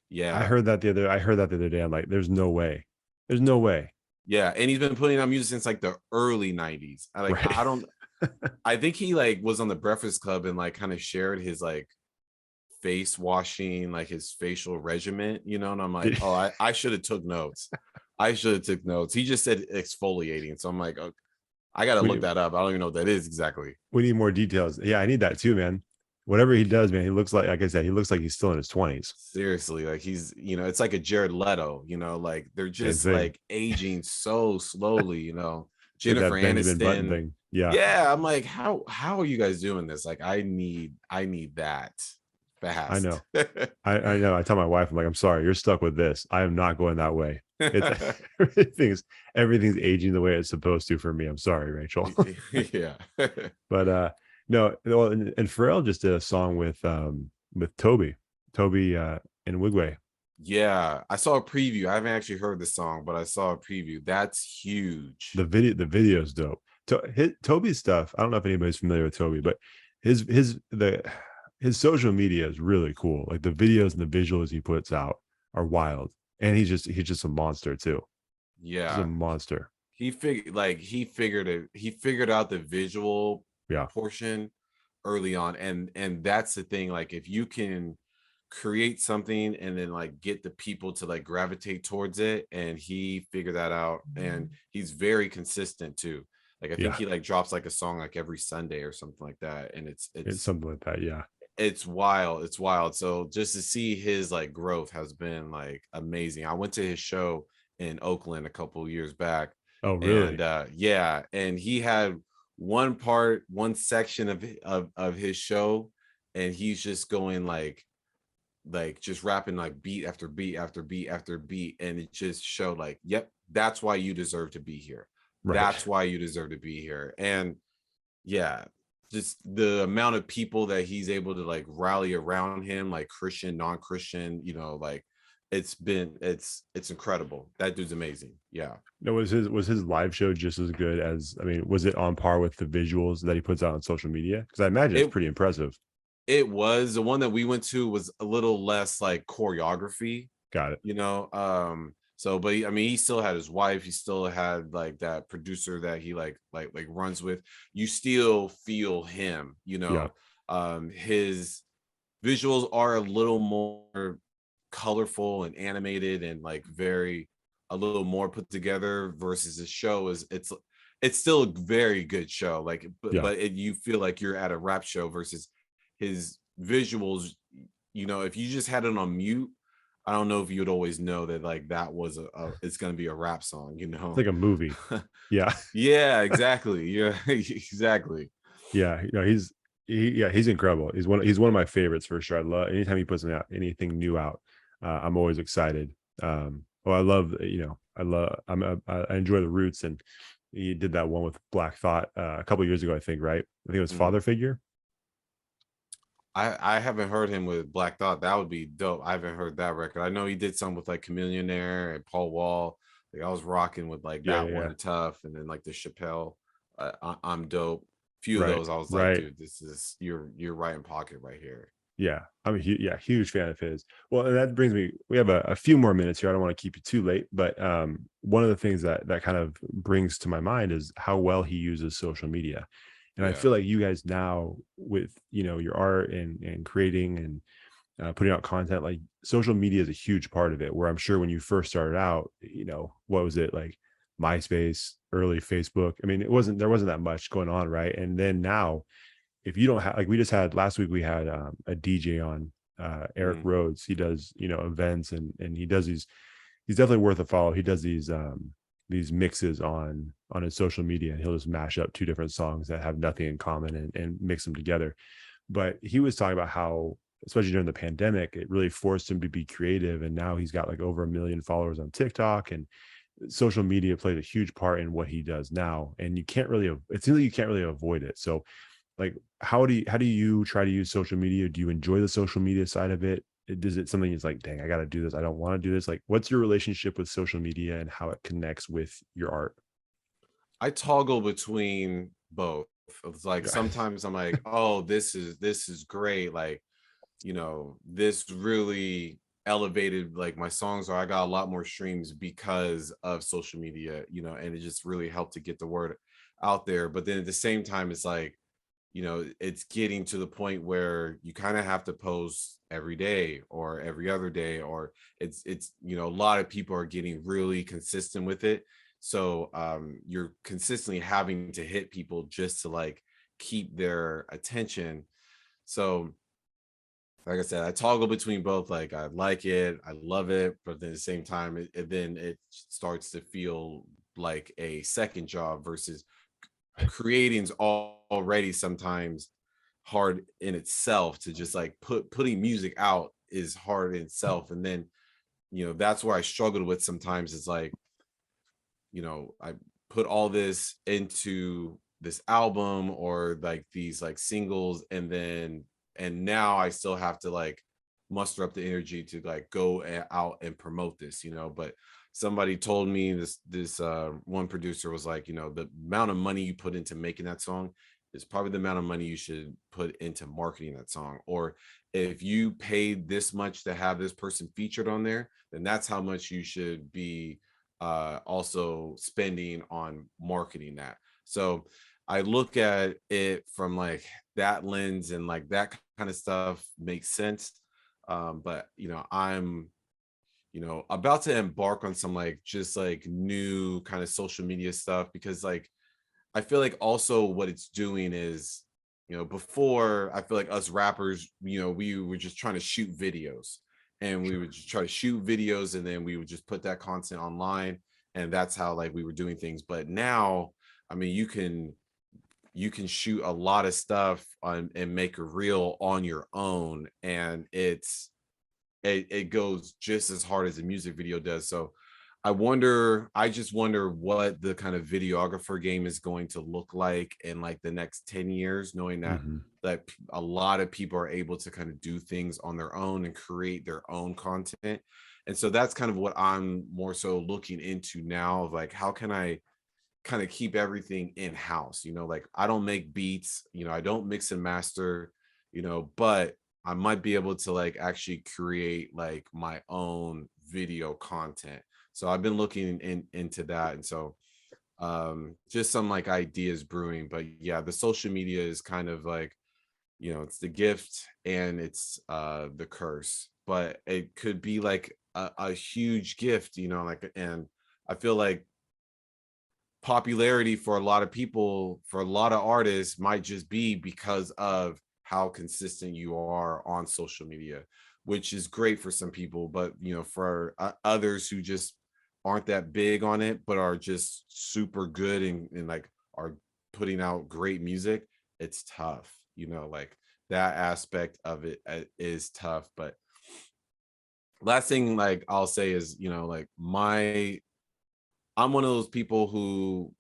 [SPEAKER 2] Yeah.
[SPEAKER 1] I heard that the other day. I'm like, there's no way. There's no way.
[SPEAKER 2] Yeah, and he's been putting out music since like the early 90s.
[SPEAKER 1] Right.
[SPEAKER 2] I don't I think he like was on the Breakfast Club and like kind of shared his like face washing, like his facial regimen, and I'm like, oh, I should have took notes. I should have took notes. He just said exfoliating. So I'm like, oh, I gotta
[SPEAKER 1] we
[SPEAKER 2] look
[SPEAKER 1] need,
[SPEAKER 2] that up. I don't even know what that is exactly.
[SPEAKER 1] we need more details. Yeah, I need that too, man. Whatever he does, man, he looks like I said, he looks like he's still in his 20s.
[SPEAKER 2] Seriously, like he's, it's like a Jared Leto, like they're
[SPEAKER 1] Same
[SPEAKER 2] just
[SPEAKER 1] thing.
[SPEAKER 2] like aging so slowly,
[SPEAKER 1] Like
[SPEAKER 2] Jennifer
[SPEAKER 1] that Benjamin Button
[SPEAKER 2] Aniston.
[SPEAKER 1] thing. Yeah.
[SPEAKER 2] Yeah, I'm like, how are you guys doing this? Like, I need that
[SPEAKER 1] I
[SPEAKER 2] fast.
[SPEAKER 1] know. I know. I tell my wife, I'm like, I'm sorry, you're stuck with this. I am not going that way. It's everything's aging the way it's supposed to for me. I'm sorry, Rachel.
[SPEAKER 2] Yeah.
[SPEAKER 1] But no, well, and Pharrell just did a song with Toby and Wigway.
[SPEAKER 2] Yeah, I saw a preview. I haven't actually heard the song, but I saw a preview. That's huge.
[SPEAKER 1] The video's dope. Toby's stuff. I don't know if anybody's familiar with Toby, but his social media is really cool. Like the videos and the visuals he puts out are wild, and he's just a monster too. Just a
[SPEAKER 2] Yeah.
[SPEAKER 1] monster.
[SPEAKER 2] He figured out the visual
[SPEAKER 1] Yeah,
[SPEAKER 2] portion early on, and that's the thing. Like if you can create something and then like get the people to like gravitate towards it, and he figured that out, and he's very consistent too. Like I think
[SPEAKER 1] yeah,
[SPEAKER 2] he like drops like a song like every Sunday or something like that, and
[SPEAKER 1] it's something like that. Yeah.
[SPEAKER 2] it's wild. It's wild. So just to see his like growth has been like amazing. I went to his show in Oakland a couple of years back,
[SPEAKER 1] Oh,
[SPEAKER 2] and
[SPEAKER 1] really?
[SPEAKER 2] yeah, and he had one section of his show, and he's just going like just rapping like beat after beat after beat after beat, and it just showed like, yep, that's why you deserve to be here.
[SPEAKER 1] Right.
[SPEAKER 2] That's why you deserve to be here. And yeah, just the amount of people that he's able to like rally around him, like Christian, non-Christian, like it's incredible. That dude's amazing. Yeah.
[SPEAKER 1] No, was his live show just as good as? I mean, was it on par with the visuals that he puts out on social media? Because I imagine it's
[SPEAKER 2] It
[SPEAKER 1] pretty impressive.
[SPEAKER 2] it was the one that we went to was a little less like choreography,
[SPEAKER 1] Got it.
[SPEAKER 2] so but I mean he still had his wife, he still had like that producer that he like runs with. You still feel him,
[SPEAKER 1] Yeah.
[SPEAKER 2] his visuals are a little more colorful and animated and like very a little more put together versus the show is it's still a very good show, like
[SPEAKER 1] Yeah.
[SPEAKER 2] you feel like you're at a rap show versus his visuals. If you just had it on mute, I don't know if you'd always know that like that was it's going to be a rap song,
[SPEAKER 1] It's like a movie. Yeah.
[SPEAKER 2] Yeah, exactly. Yeah. Exactly.
[SPEAKER 1] Yeah. He's incredible. He's one of my favorites for sure. I love anytime he puts anything new out. I'm always excited. I love, I enjoy the Roots, and he did that one with Black Thought a couple years ago, I think, right? I think it was
[SPEAKER 2] Mhm.
[SPEAKER 1] Father Figure.
[SPEAKER 2] I haven't heard him with Black Thought. That would be dope. I haven't heard that record. I know he did some with like Chameleonaire and Paul Wall. Like I was rocking with like
[SPEAKER 1] Yeah,
[SPEAKER 2] that
[SPEAKER 1] yeah, yeah.
[SPEAKER 2] one tough, and then like the Chappelle. I'm dope. Few of
[SPEAKER 1] Right,
[SPEAKER 2] those I was like,
[SPEAKER 1] right.
[SPEAKER 2] dude, this is you're right in pocket right here.
[SPEAKER 1] Yeah, I'm a huge fan of his. Well, and that brings me. We have a few more minutes here. I don't want to keep you too late, but one of the things that kind of brings to my mind is how well he uses social media, and I
[SPEAKER 2] Yeah.
[SPEAKER 1] feel like you guys now with your art and creating and putting out content, like social media is a huge part of it. Where I'm sure when you first started out, what was it like? MySpace, early Facebook. I mean, there wasn't that much going on, right? And then now if you don't have like we just had last week we had a DJ on Eric
[SPEAKER 2] Mhm.
[SPEAKER 1] Rhodes. He does events and he does he's definitely worth a follow. He does these mixes on his social media and he'll just mash up two different songs that have nothing in common and mix them together. But he was talking about how especially during the pandemic it really forced him to be creative and now he's got like over 1 million followers on TikTok and social media played a huge part in what he does now and you can't really it seems like you can't really avoid it. So like how do you try to use social media? Do you enjoy the social media side of it? Is it something that's like, dang, I got to do this, I don't want to do this? Like what's your relationship with social media and how it connects with your art?
[SPEAKER 2] I toggle between both. It's like
[SPEAKER 1] Okay.
[SPEAKER 2] sometimes I'm like, oh, this is great. Like, this really elevated like my songs, or I got a lot more streams because of social media, and it just really helped to get the word out there. But then at the same time, it's like, it's getting to the point where you kind of have to post every day or every other day, or a lot of people are getting really consistent with it. So you're consistently having to hit people just to like keep their attention. So like I said, I toggle between both. Like I like it, I love it, but then at the same time, it starts to feel like a second job versus creating's already sometimes hard in itself. To just like putting music out is hard in itself, and then that's where I struggled with sometimes. Is like, I put all this into this album or like these like singles, and now I still have to like muster up the energy to like go out and promote this, but somebody told me this one producer was like, the amount of money you put into making that song is probably the amount of money you should put into marketing that song. Or if you paid this much to have this person featured on there, then that's how much you should be also spending on marketing that. So I look at it from like that lens, and like that kind of stuff makes sense. But I'm about to embark on some like just like new kind of social media stuff, because like I feel like also what it's doing is, before I feel like us rappers, we were just trying to shoot videos, and we would
[SPEAKER 1] Sure.
[SPEAKER 2] just try to shoot videos, and then we would just put that content online, and that's how like we were doing things. But now, I mean, you can shoot a lot of stuff on and make a reel on your own, and it goes just as hard as a music video does. So I just wonder what the kind of videographer game is going to look like in like the next 10 years, knowing that
[SPEAKER 1] Hmm.
[SPEAKER 2] a lot of people are able to kind of do things on their own and create their own content. And so that's kind of what I'm more so looking into now, of like, how can I kind of keep everything in house? Like I don't make beats, I don't mix and master, but I might be able to like actually create like my own video content. So I've been looking into that. And so just some like ideas brewing. But yeah, the social media is kind of like, it's the gift and it's the curse, but it could be like a huge gift, like. And I feel like popularity for a lot of people, for a lot of artists, might just be because of how consistent you are on social media, which is great for some people. But for others who just aren't that big on it, but are just super good and like are putting out great music, it's tough. Like that aspect of it is tough. But last thing like I'll say is, like I'm one of those people who,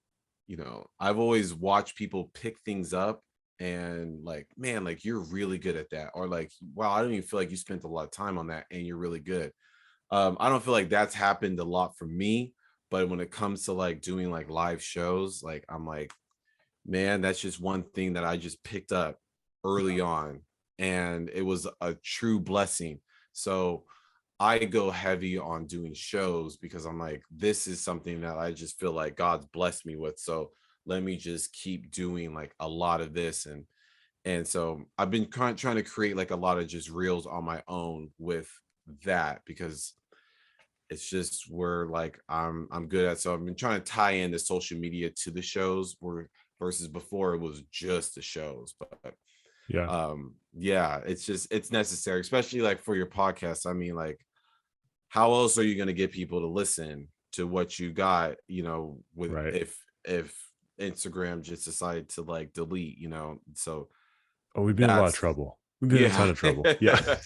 [SPEAKER 2] I've always watched people pick things up and like, man, like you're really good at that. Or like, wow, I don't even feel like you spent a lot of time on that and you're really good. I don't feel like that's happened a lot for me. But when it comes to like doing like live shows, like I'm like, man, that's just one thing that I just picked up early on. and it was a true blessing. So I go heavy on doing shows because I'm like, this is something that I just feel like God's blessed me with. So let me just keep doing like a lot of this. And so I've been trying to create like a lot of just reels on my own with that, because it's just where like I'm good at. So I've been trying to tie in the social media to the shows, where versus before it was just the shows. But
[SPEAKER 1] Yeah.
[SPEAKER 2] yeah, it's necessary, especially like for your podcast. I mean, like, how else are you going to get people to listen to what you got, with
[SPEAKER 1] Right.
[SPEAKER 2] if Instagram just decided to like delete, so
[SPEAKER 1] Oh, we've been in a lot of
[SPEAKER 2] that's
[SPEAKER 1] trouble. We've been in a
[SPEAKER 2] yeah.
[SPEAKER 1] ton of trouble. Yeah.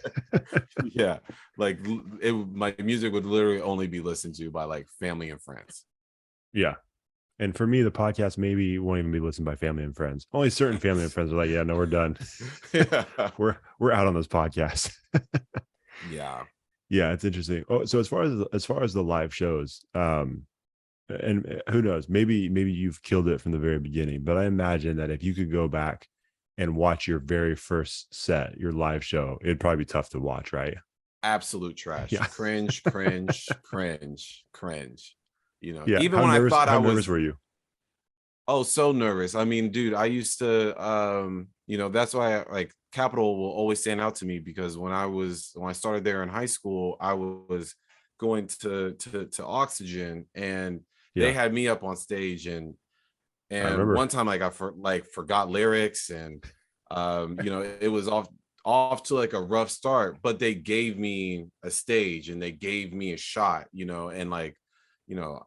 [SPEAKER 2] Yeah, like my music would literally only be listened to by like family and friends.
[SPEAKER 1] Yeah. And for me, the podcast maybe won't even be listened by family and friends. Only certain family and friends are like, yeah, no, we're done.
[SPEAKER 2] Yeah.
[SPEAKER 1] We're out on this podcast.
[SPEAKER 2] Yeah.
[SPEAKER 1] Yeah, it's interesting. Oh, so as far as the live shows, and who knows, maybe you've killed it from the very beginning, but I imagine that if you could go back and watch your very first set, your live show, it'd probably be tough to watch, right?
[SPEAKER 2] Absolute trash.
[SPEAKER 1] Yeah.
[SPEAKER 2] Cringe, cringe, cringe, cringe.
[SPEAKER 1] Yeah.
[SPEAKER 2] Even when I thought
[SPEAKER 1] How
[SPEAKER 2] I
[SPEAKER 1] nervous
[SPEAKER 2] was,
[SPEAKER 1] were you?
[SPEAKER 2] oh, so nervous. I mean, dude, I used to that's why like Capital will always stand out to me, because when I started there in high school, I was going to Oxygen, and they
[SPEAKER 1] Yeah.
[SPEAKER 2] had me up on stage,
[SPEAKER 1] I
[SPEAKER 2] and
[SPEAKER 1] remember.
[SPEAKER 2] one time like forgot lyrics, and it was off to like a rough start, but they gave me a stage and they gave me a shot, and like, you know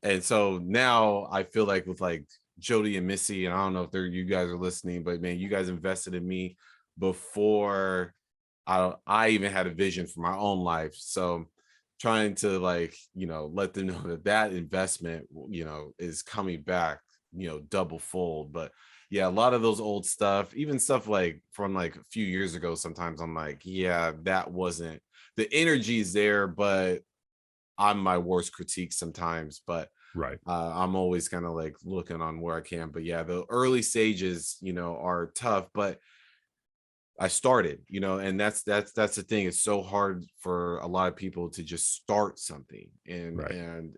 [SPEAKER 2] and so now I feel like with like Jody and Missy, and I don't know if you guys are listening, but man, you guys invested in me before I even had a vision for my own life. So trying to like, let them know that investment, is coming back, double fold. But yeah, a lot of those old stuff, even stuff like from like a few years ago, sometimes I'm like, yeah, that wasn't, the energy is there, but I'm my worst critique sometimes. But
[SPEAKER 1] Right.
[SPEAKER 2] I'm always kind of like looking on where I can. But yeah, the early stages, are tough, but I started, and that's the thing. It's so hard for a lot of people to just start something,
[SPEAKER 1] Right.
[SPEAKER 2] and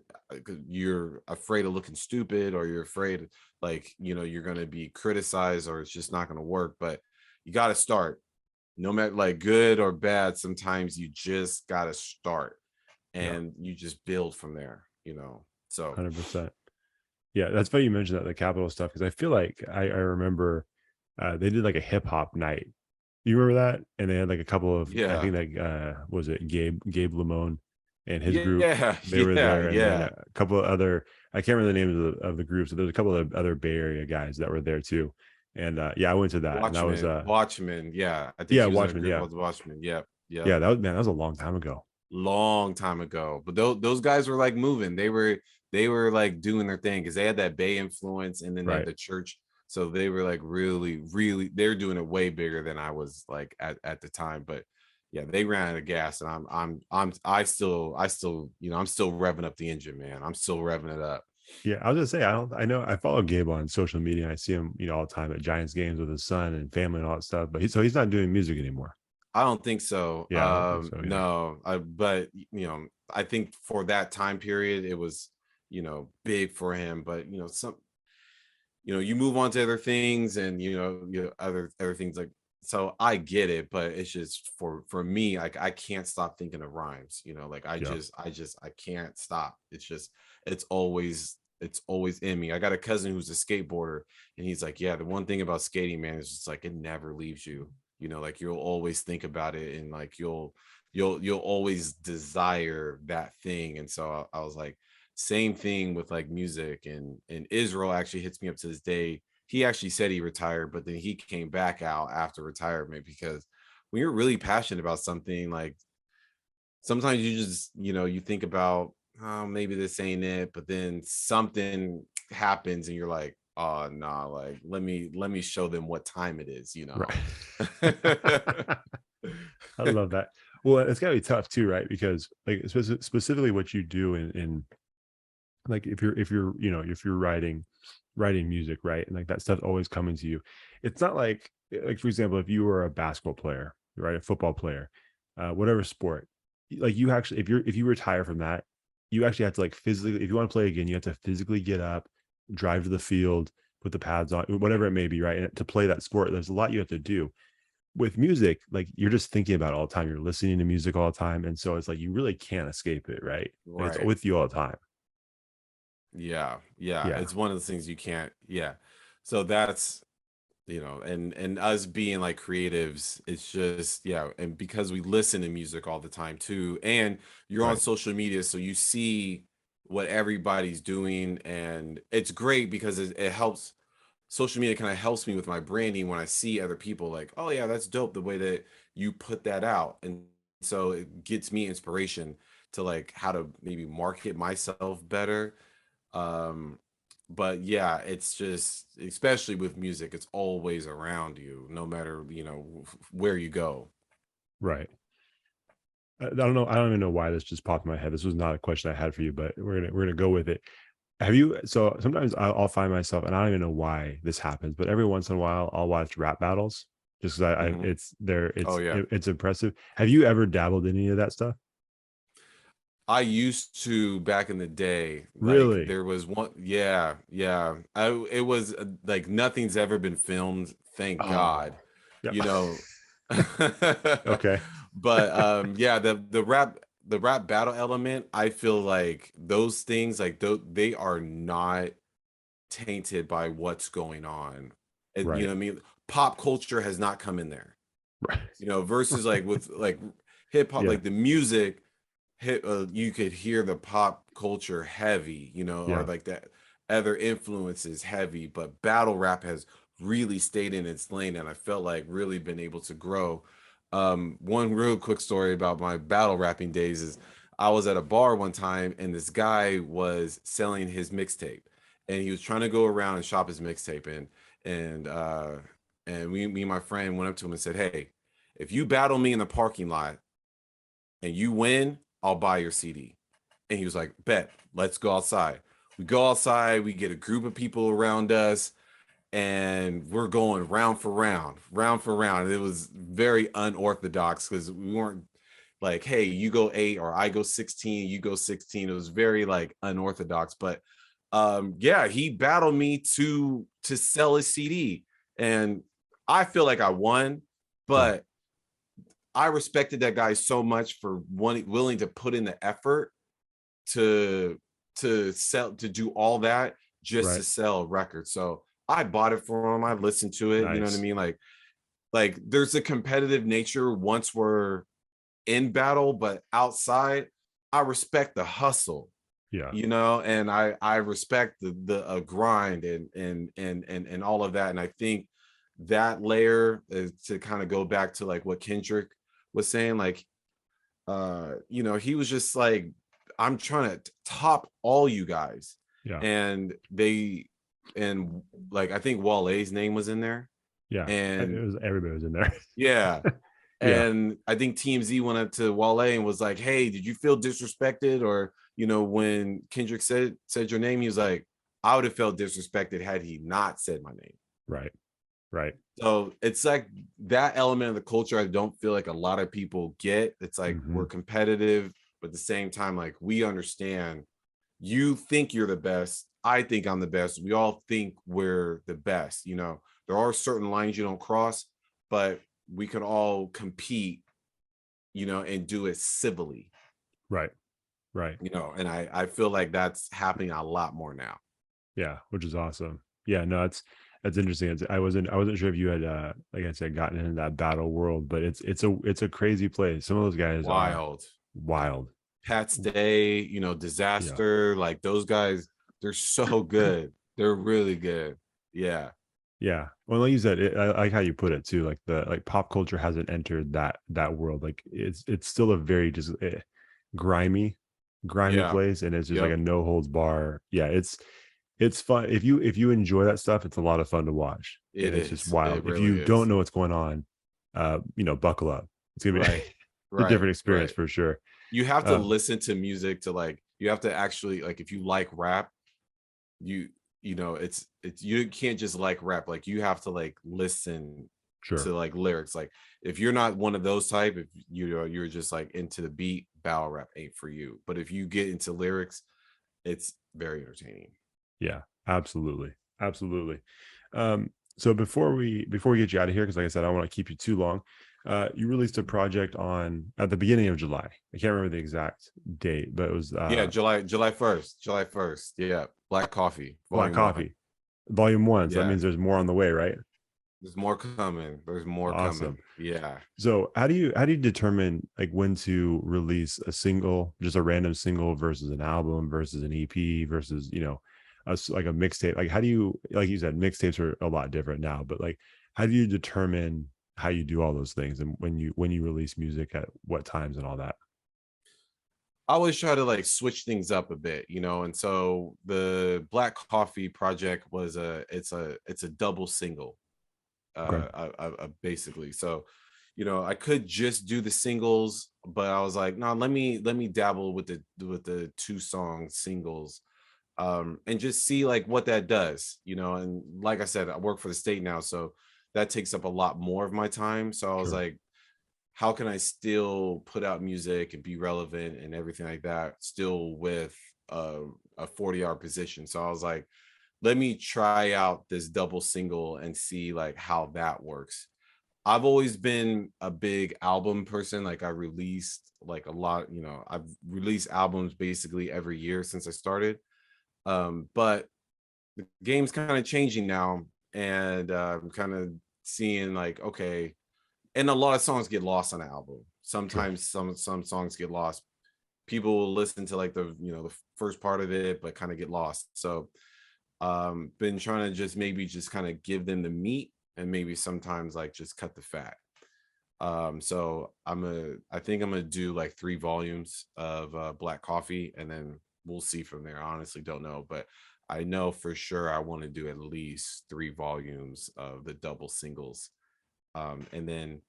[SPEAKER 2] you're afraid of looking stupid, or you're afraid like, you're going to be criticized, or it's just not going to work. But you got to start, no matter like good or bad. Sometimes you just got to start,
[SPEAKER 1] Yeah.
[SPEAKER 2] and you just build from there, so
[SPEAKER 1] 100%. Yeah, that's funny you mentioned that, the Capitol stuff, because I feel like I remember they did like a hip hop night. You remember that? And they had like a couple of, I
[SPEAKER 2] yeah.
[SPEAKER 1] think like was it Gabe Lamone and his group?
[SPEAKER 2] Yeah.
[SPEAKER 1] They were
[SPEAKER 2] Yeah.
[SPEAKER 1] there, and then
[SPEAKER 2] Yeah.
[SPEAKER 1] a couple of other, I can't remember the names of the groups, so there's a couple of other Bay Area guys that were there too. And yeah, I went to that, and that was
[SPEAKER 2] Watchmen. Yeah, I think
[SPEAKER 1] yeah,
[SPEAKER 2] he was in a
[SPEAKER 1] Watchmen.
[SPEAKER 2] group
[SPEAKER 1] Yeah,
[SPEAKER 2] called the Watchmen. Yep, yep.
[SPEAKER 1] yeah, that was, man, that was a long time ago.
[SPEAKER 2] Long time ago. But those guys were like moving. They were like doing their thing, because they had that Bay influence, and then they had
[SPEAKER 1] Right.
[SPEAKER 2] the church. So they were like really, really, they're doing it way bigger than I was like at the time. But yeah, they ran out of gas, and I still, I'm still revving up the engine, man. I'm still revving it up.
[SPEAKER 1] Yeah, I was gonna say, I know I follow Gabe on social media, and I see him, all the time at Giants games with his son and family and all that stuff. But he's not doing music anymore.
[SPEAKER 2] I don't think so.
[SPEAKER 1] Yeah, I don't think so. Yeah.
[SPEAKER 2] No, but I think for that time period, it was, big for him. But you move on to other things, and other things like. So I get it, but it's just for me, like I can't stop thinking of rhymes. Like
[SPEAKER 1] Yeah.
[SPEAKER 2] I can't stop. It's always in me. I got a cousin who's a skateboarder, and he's like, yeah, the one thing about skating, man, is just like it never leaves you. Like you'll always think about it, and like you'll always desire that thing. And so I was like, same thing with like music. And Israel actually hits me up to this day. He actually said he retired, but then he came back out after retirement, because when you're really passionate about something, like sometimes you just, you think about, oh, maybe this ain't it, but then something happens and you're like, oh nah, like let me show them what time it is.
[SPEAKER 1] Right. I love that. Well, it's gotta be tough too, right? Because like specifically what you do in like if you're you know, if you're writing music, right, and like that stuff's always coming to you. It's not like for example, if you were a basketball player, right, a football player, whatever sport, like you actually, if you retire from that, you actually have to like physically, if you want to play again, you have to physically get up, drive to the field, put the pads on, whatever it may be, right, and to play that sport, there's a lot you have to do. With music, like you're just thinking about it all the time, you're listening to music all the time, and so it's like you really can't escape it, right? Like it's
[SPEAKER 2] Right.
[SPEAKER 1] with you all the time.
[SPEAKER 2] Yeah. Yeah.
[SPEAKER 1] Yeah,
[SPEAKER 2] It's one of the things you can't. Yeah. So that's, and us being like creatives, it's just, yeah. And because we listen to music all the time too, and you're on
[SPEAKER 1] right,
[SPEAKER 2] social media, so you see what everybody's doing, and it's great because it helps. Social media kind of helps me with my branding when I see other people like, oh yeah, that's dope the way that you put that out. And so it gets me inspiration to like how to maybe market myself better. um but yeah, it's just, especially with music, it's always around you no matter where you go.
[SPEAKER 1] right. I don't know. I don't even know why this just popped in my head. This was not a question I had for you, but we're gonna go with it. Have you? So sometimes I'll find myself, and I don't even know why this happens, but every once in a while I'll watch rap battles just because
[SPEAKER 2] Hmm.
[SPEAKER 1] it's there.
[SPEAKER 2] Oh yeah.
[SPEAKER 1] It's impressive. Have you ever dabbled in any of that stuff?
[SPEAKER 2] I used to back in the day, like
[SPEAKER 1] Really?
[SPEAKER 2] there was one, yeah, yeah. It was like nothing's ever been filmed, thank God,
[SPEAKER 1] Oh, yeah.
[SPEAKER 2] you know.
[SPEAKER 1] Okay.
[SPEAKER 2] But yeah, the rap battle element, I feel like those things, like they are not tainted by what's going on. And you know
[SPEAKER 1] Right.
[SPEAKER 2] what I mean? Pop culture has not come in there,
[SPEAKER 1] Right.
[SPEAKER 2] versus like with like hip hop,
[SPEAKER 1] Yeah.
[SPEAKER 2] like the music hit, you could hear the pop culture heavy, or
[SPEAKER 1] Yeah.
[SPEAKER 2] like that other influences heavy, but battle rap has really stayed in its lane, and I felt like really been able to grow. One real quick story about my battle rapping days is I was at a bar one time and this guy was selling his mixtape, and he was trying to go around and shop his mixtape, and me and my friend went up to him and said, hey, if you battle me in the parking lot and you win, I'll buy your CD. And he was like, bet, let's go outside. We go outside, we get a group of people around us, and we're going round for round, round for round. It was very unorthodox because we weren't like, hey, you go 8 or I go 16, you go 16. It was very like unorthodox. But yeah, he battled me to sell his CD. And I feel like I won,
[SPEAKER 1] Yeah.
[SPEAKER 2] but I respected that guy so much for willing to put in the effort to sell, to do all that just to
[SPEAKER 1] Right.
[SPEAKER 2] sell a record. So I bought it for him. I listened to it. You know what I
[SPEAKER 1] Nice.
[SPEAKER 2] mean? Like there's a competitive nature once we're in battle, but outside, I respect the hustle.
[SPEAKER 1] Yeah.
[SPEAKER 2] And I respect the grind and all of that. And I think that layer is to kind of go back to like what Kendrick was saying, like he was just like, I'm trying to top all you guys.
[SPEAKER 1] Yeah.
[SPEAKER 2] And and like I think Wale's name was in there.
[SPEAKER 1] Yeah. It
[SPEAKER 2] And
[SPEAKER 1] was, everybody was in there.
[SPEAKER 2] yeah.
[SPEAKER 1] Yeah.
[SPEAKER 2] And I think TMZ went up to Wale and was like, hey, did you feel disrespected? Or, when Kendrick said your name, he was like, I would have felt disrespected had he not said my name.
[SPEAKER 1] Right. Right.
[SPEAKER 2] So it's like that element of the culture I don't feel like a lot of people get. It's like
[SPEAKER 1] Hmm.
[SPEAKER 2] we're competitive, but at the same time, like we understand you think you're the best. I think I'm the best. We all think we're the best. There are certain lines you don't cross, but we can all compete, and do it civilly,
[SPEAKER 1] Right. Right.
[SPEAKER 2] and I feel like that's happening a lot more now.
[SPEAKER 1] Yeah, which is awesome. Yeah, no, that's interesting. I wasn't sure if you had like I said, gotten into that battle world, but it's a crazy place. Some of those guys are
[SPEAKER 2] Wild.
[SPEAKER 1] wild.
[SPEAKER 2] Pat's Day,
[SPEAKER 1] Yeah.
[SPEAKER 2] Disaster, like those guys, they're so good. They're really good. Yeah.
[SPEAKER 1] Yeah. Well, like you said, I like how you put it too. Like like pop culture hasn't entered that world. Like it's still a very just grimy, grimy
[SPEAKER 2] Yeah.
[SPEAKER 1] place, and it's just like
[SPEAKER 2] Yep.
[SPEAKER 1] a no holds bar. Yeah, it's fun if you enjoy that stuff. It's a lot of fun to watch,
[SPEAKER 2] It
[SPEAKER 1] and it's just
[SPEAKER 2] is. It
[SPEAKER 1] wild. If
[SPEAKER 2] really
[SPEAKER 1] you don't
[SPEAKER 2] is.
[SPEAKER 1] know what's going on, buckle up. It's gonna be
[SPEAKER 2] Right.
[SPEAKER 1] a
[SPEAKER 2] Right.
[SPEAKER 1] different experience
[SPEAKER 2] Right.
[SPEAKER 1] for sure.
[SPEAKER 2] You have to
[SPEAKER 1] Um,
[SPEAKER 2] listen to music to like You have to actually, like, if you like rap, you you know, it's you can't just like rap. Like, you have to like listen
[SPEAKER 1] Sure.
[SPEAKER 2] to like lyrics. Like, if you're not one of those type, if you're just like into the beat, battle rap ain't for you. But if you get into lyrics, it's very entertaining.
[SPEAKER 1] Yeah, absolutely. Absolutely. So before we get you out of here, because like I said, I don't want to keep you too long. You released a project on at the beginning of July. I can't remember the exact date, but it was
[SPEAKER 2] Yeah, July 1st. Yeah, Black Coffee,
[SPEAKER 1] Black
[SPEAKER 2] Volume 1.
[SPEAKER 1] Coffee, Volume One. So that
[SPEAKER 2] Yeah,
[SPEAKER 1] means there's more on the way, right?
[SPEAKER 2] there's more coming. There's more
[SPEAKER 1] Awesome.
[SPEAKER 2] coming. Yeah.
[SPEAKER 1] So how do you determine like when to release a single, just a random single versus an album versus an EP versus like a mixtape? Like how do you, like you said, mixtapes are a lot different now, but like how do you determine how you do all those things and when you release music at what times and all that?
[SPEAKER 2] I always try to like switch things up a bit, you know. And so the Black Coffee project was it's a double single,
[SPEAKER 1] Okay,
[SPEAKER 2] basically. So, I could just do the singles, but I was like, no, let me dabble with the two song singles, and just see like what that does, and like I said, I work for the state now, so that takes up a lot more of my time. So I was
[SPEAKER 1] sure,
[SPEAKER 2] like, how can I still put out music and be relevant and everything like that, still with a 40-hour position? So I was like, let me try out this double single and see like how that works. I've always been a big album person. Like, I released like a lot, I've released albums basically every year since I started. But the game's kind of changing now, and I'm kind of seeing like, okay, and a lot of songs get lost on an album.
[SPEAKER 1] sure.
[SPEAKER 2] Sometimes some songs get lost. People will listen to like the first part of it, but kind of get lost. So been trying to just kind of give them the meat, and maybe sometimes like just cut the fat. So I think I'm gonna do like 3 volumes of Black Coffee, and then we'll see from there. I honestly don't know, but I know for sure I want to do at least 3 volumes of the double singles. And then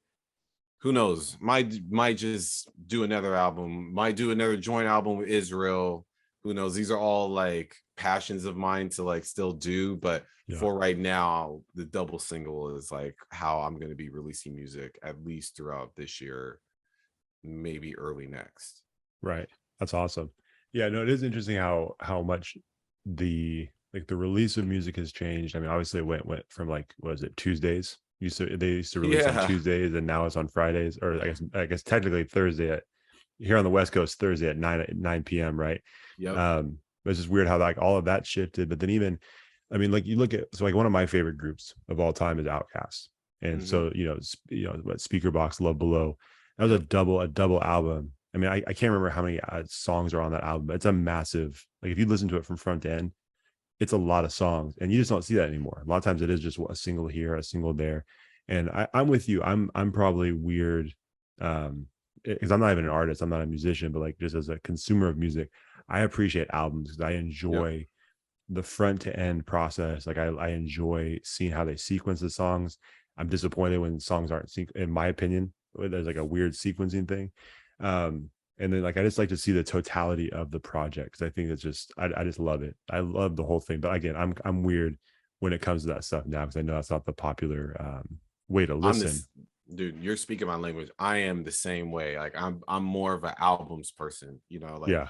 [SPEAKER 2] who knows, might just do another album, might do another joint album with Israel. Who knows? These are all like passions of mine to like still do, but
[SPEAKER 1] Yeah,
[SPEAKER 2] for right now, the double single is like how I'm going to be releasing music at least throughout this year, maybe early next.
[SPEAKER 1] right. That's awesome. Yeah, no, it is interesting how much the release of music has changed. I mean, obviously it went from like, what was it, Tuesdays? They used to release on
[SPEAKER 2] Yeah.
[SPEAKER 1] Tuesdays, and now it's on Fridays, or I guess technically Thursday at here on the West Coast, Thursday at 9 p.m., right?
[SPEAKER 2] Yep.
[SPEAKER 1] But it's just weird how like all of that shifted. But then even, I mean, like you look at, so like one of my favorite groups of all time is Outkast. And
[SPEAKER 2] Hmm.
[SPEAKER 1] so, what Speaker Box, Love Below, that was a
[SPEAKER 2] Yep.
[SPEAKER 1] double album. I mean, I can't remember how many songs are on that album, but it's a massive, like if you listen to it from front to end, it's a lot of songs, and you just don't see that anymore. A lot of times it is just a single here, a single there. And I'm with you. I'm probably weird, because I'm not even an artist. I'm not a musician, but like just as a consumer of music, I appreciate albums because I
[SPEAKER 2] Yep.
[SPEAKER 1] enjoy the front to end process. Like I enjoy seeing how they sequence the songs. I'm disappointed when songs aren't in my opinion. There's like a weird sequencing thing. And then like I just like to see the totality of the project because I think it's just I just love it. I love the whole thing. But again, I'm weird when it comes to that stuff now because I know that's not the popular way to
[SPEAKER 2] I'm
[SPEAKER 1] listen.
[SPEAKER 2] this Dude, you're speaking my language. I am the same way. Like, I'm more of an albums person, like,
[SPEAKER 1] Yeah,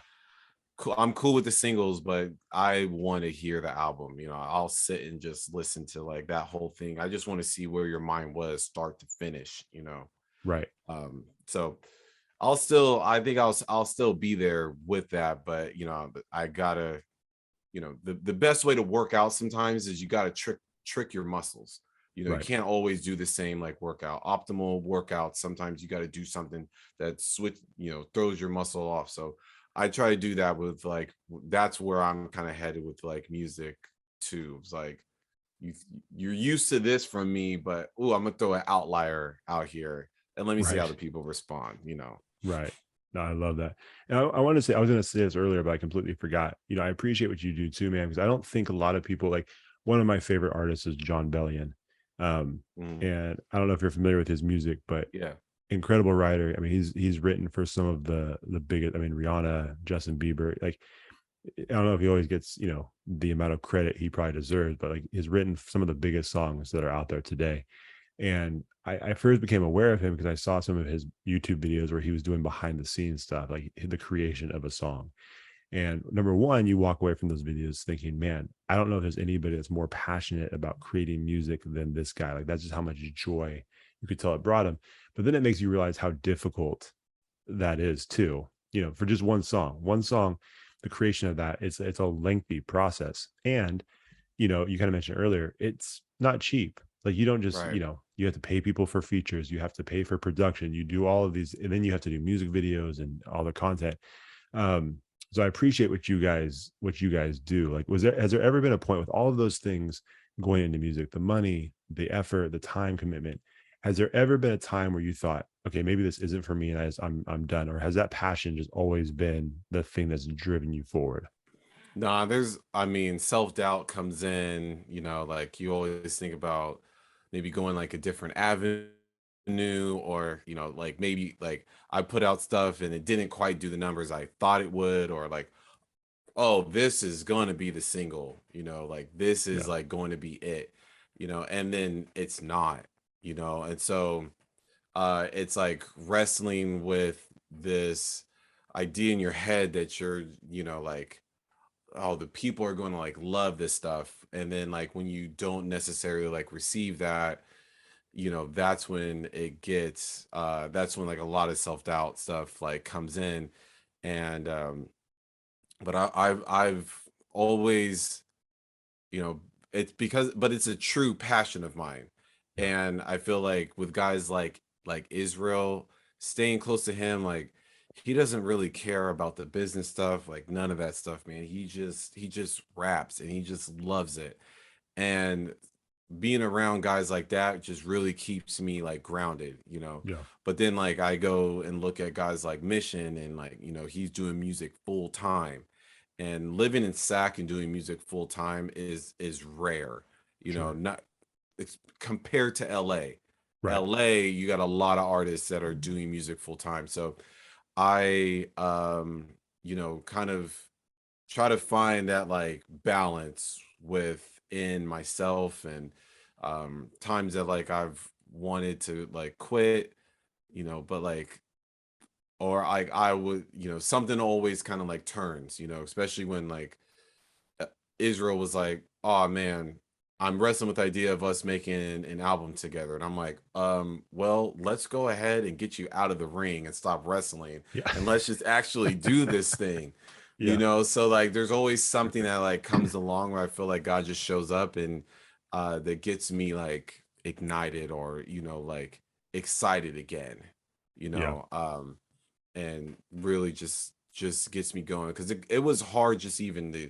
[SPEAKER 2] cool. I'm cool with the singles, but I want to hear the album. I'll sit and just listen to like that whole thing. I just want to see where your mind was start to finish.
[SPEAKER 1] right,
[SPEAKER 2] So I think I'll still be there with that, but I gotta, the best way to work out sometimes is you gotta trick your muscles. You
[SPEAKER 1] right.
[SPEAKER 2] can't always do the same like workout, optimal workout. Sometimes you got to do something that throws your muscle off. So I try to do that with like, that's where I'm kind of headed with like music too. It's like, you you're used to this from me, but I'm gonna throw an outlier out here and let me see how
[SPEAKER 1] Right.
[SPEAKER 2] the people respond.
[SPEAKER 1] Right. No, I love that. And I want to say, I was going to say this earlier, but I completely forgot. I appreciate what you do too, man, because I don't think a lot of people like one of my favorite artists is John Bellion. Um,
[SPEAKER 2] Mm,
[SPEAKER 1] and I don't know if you're familiar with his music, but
[SPEAKER 2] yeah.
[SPEAKER 1] incredible writer. I mean, he's written for some of the biggest. I mean, Rihanna, Justin Bieber. Like, I don't know if he always gets, you know, the amount of credit he probably deserves, but like he's written some of the biggest songs that are out there today. And I first became aware of him because I saw some of his YouTube videos where he was doing behind the scenes stuff, like the creation of a song. And number one, you walk away from those videos thinking, man, I don't know if there's anybody that's more passionate about creating music than this guy. Like, that's just how much joy you could tell it brought him. But then it makes you realize how difficult that is too. You know, for just one song, the creation of that, it's a lengthy process. And, you know, you kind of mentioned earlier, it's not cheap. Like, you don't just,
[SPEAKER 2] Right.
[SPEAKER 1] you know, you have to pay people for features, you have to pay for production, you do all of these, and then you have to do music videos and all the content. um so I appreciate what you guys do. Like, has there ever been a point with all of those things going into music, the money, the effort, the time commitment, has there ever been a time where you thought, okay, maybe this isn't for me and I'm done? Or has that passion just always been the thing that's driven you forward?
[SPEAKER 2] Nah, I mean, self-doubt comes in, like you always think about maybe going like a different avenue, or, like maybe like I put out stuff and it didn't quite do the numbers I thought it would, or like, oh, this is going to be the single, like this is
[SPEAKER 1] Yeah,
[SPEAKER 2] like going to be it, and then it's not, and so it's like wrestling with this idea in your head that you're, like, oh, the people are going to like love this stuff, and then like when you don't necessarily like receive that, that's when it gets that's when like a lot of self-doubt stuff like comes in. And but I've always, you know it's because, but it's a true passion of mine.
[SPEAKER 1] yeah,
[SPEAKER 2] And I feel like with guys like Israel, staying close to him, like he doesn't really care about the business stuff, like none of that stuff, man. He just raps and he just loves it. And being around guys like that just really keeps me like grounded.
[SPEAKER 1] yeah,
[SPEAKER 2] But then like I go and look at guys like Mission, and like, he's doing music full time, and living in Sac and doing music full time is rare.
[SPEAKER 1] sure,
[SPEAKER 2] Not, it's compared to LA.
[SPEAKER 1] right,
[SPEAKER 2] LA, you got a lot of artists that are doing music full time. So I kind of try to find that like balance within myself, and times that like I've wanted to like quit, but like, or I would, something always kind of like turns, especially when like uh, Israel was like, oh man, I'm wrestling with the idea of us making an album together. And I'm like, well, let's go ahead and get you out of the ring and stop wrestling,
[SPEAKER 1] yeah,
[SPEAKER 2] and let's just actually do this thing.
[SPEAKER 1] yeah,
[SPEAKER 2] So like there's always something that like comes along where I feel like God just shows up, and that gets me like ignited, or, like excited again, you
[SPEAKER 1] yeah,
[SPEAKER 2] know, um, and really just gets me going, because it was hard just even to,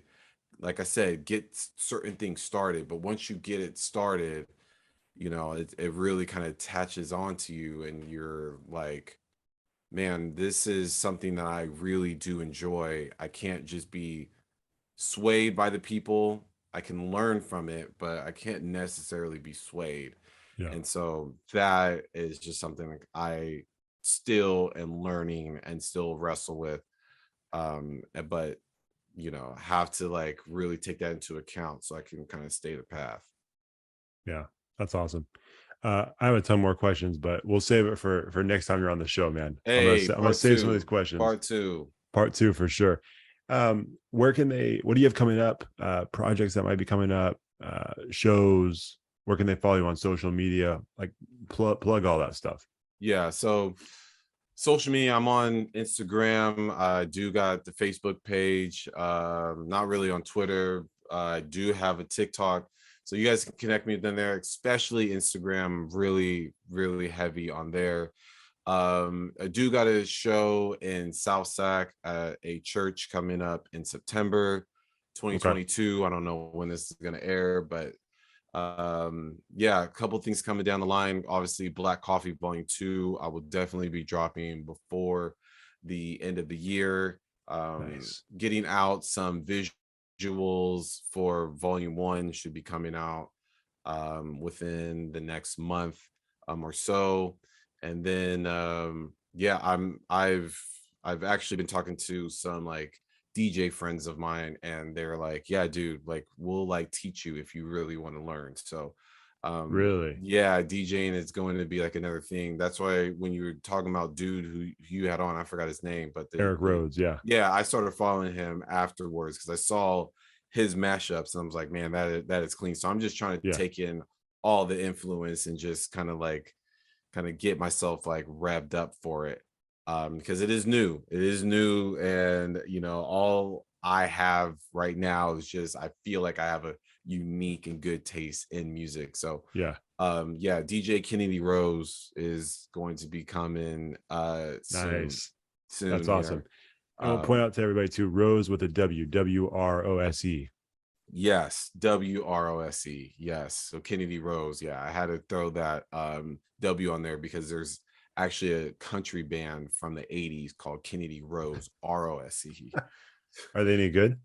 [SPEAKER 2] like I said, get certain things started. But once you get it started, it really kind of attaches onto you, and you're like, man, this is something that I really do enjoy. I can't just be swayed by the people. I can learn from it, but I can't necessarily be swayed.
[SPEAKER 1] yeah,
[SPEAKER 2] And so that is just something like I still am learning and still wrestle with. But have to like really take that into account so I can kind of stay the path.
[SPEAKER 1] yeah. That's awesome. I have a ton more questions, but we'll save it for next time you're on the show, man.
[SPEAKER 2] Hey,
[SPEAKER 1] I'm gonna
[SPEAKER 2] part
[SPEAKER 1] save some of these
[SPEAKER 2] two,
[SPEAKER 1] questions.
[SPEAKER 2] part two.
[SPEAKER 1] Part two for sure. Where can they? What do you have coming up? Projects that might be coming up, shows. Where can they follow you on social media? Like, plug all that stuff.
[SPEAKER 2] Yeah. So social media, I'm on Instagram. I do got the Facebook page. Not really on Twitter. I do have a TikTok. So you guys can connect me with them there, especially Instagram. Really, really heavy on there. I do got a show in South Sac at a church coming up in September
[SPEAKER 1] Okay.
[SPEAKER 2] 2022. I don't know when this is gonna air, but yeah, a couple things coming down the line. Obviously, Black Coffee Volume 2, I will definitely be dropping before the end of the year.
[SPEAKER 1] Nice.
[SPEAKER 2] Getting out some visuals for Volume 1 should be coming out within the next month or so. And then I've actually been talking to some like DJ friends of mine, and they're like, yeah, dude, like we'll like teach you if you really want to learn. So
[SPEAKER 1] Really?
[SPEAKER 2] yeah, DJing is going to be like another thing. That's why when you were talking about dude who you had on, I forgot his name, but
[SPEAKER 1] Eric Rhodes, yeah.
[SPEAKER 2] yeah, I started following him afterwards because I saw his mashups and I was like, man, that is clean. So I'm just trying to
[SPEAKER 1] Yeah.
[SPEAKER 2] take in all the influence and just kind of get myself like revved up for it. Because it is new. It is new. And all I have right now is just I feel like I have a unique and good taste in music. So
[SPEAKER 1] Yeah.
[SPEAKER 2] DJ Kennedy Wrose is going to be coming soon.
[SPEAKER 1] Nice.
[SPEAKER 2] Soon.
[SPEAKER 1] That's awesome. And we'll point out to everybody too, Rose with a W, W-R-O-S-E.
[SPEAKER 2] Yes, W-R-O-S-E. Yes. So Kennedy Wrose. Yeah, I had to throw that W on there because there's actually a country band from the 80s called Kennedy Wrose, R-O-S-E.
[SPEAKER 1] Are they any good?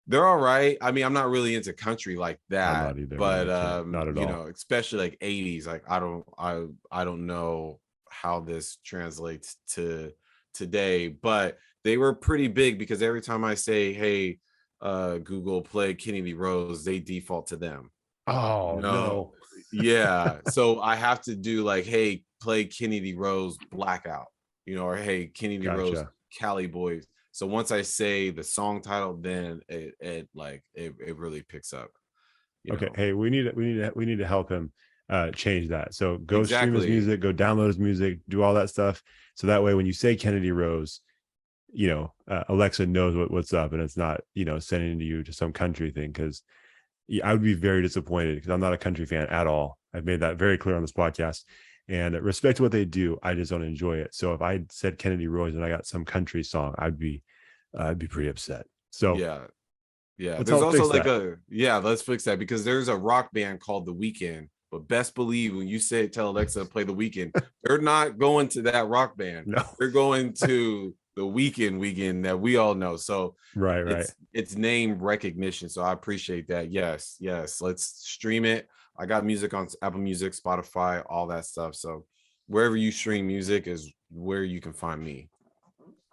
[SPEAKER 2] They're all right. I mean, I'm not really into country like that,
[SPEAKER 1] I'm not either,
[SPEAKER 2] but
[SPEAKER 1] not at all.
[SPEAKER 2] especially like 80s, like I don't know how this translates to today, but they were pretty big because every time I say, hey, Google play Kennedy Wrose, they default to them.
[SPEAKER 1] Oh no.
[SPEAKER 2] Yeah. So I have to do like, hey, play Kennedy Wrose Blackout, or hey, Kennedy Wrose Cali Boys. So once I say the song title, then it really picks up.
[SPEAKER 1] Okay. Hey, we need to help him change that. So go stream his
[SPEAKER 2] Exactly.
[SPEAKER 1] music, go download his music, do all that stuff. So that way when you say Kennedy Wrose, Alexa knows what's up and it's not, sending you to some country thing. Cause I would be very disappointed because I'm not a country fan at all. I've made that very clear on this podcast, and respect to what they do. I just don't enjoy it. So if I said Kennedy Wrose and I got some country song, I'd be pretty upset. So
[SPEAKER 2] yeah.
[SPEAKER 1] There's
[SPEAKER 2] also like let's fix that because there's a rock band called The Weeknd. But best believe when you tell Alexa to play The Weeknd, they're not going to that rock band.
[SPEAKER 1] No.
[SPEAKER 2] They're going to the Weeknd that we all know. So
[SPEAKER 1] right.
[SPEAKER 2] It's name recognition. So I appreciate that. Yes. Let's stream it. I got music on Apple Music, Spotify, all that stuff. So wherever you stream music is where you can find me.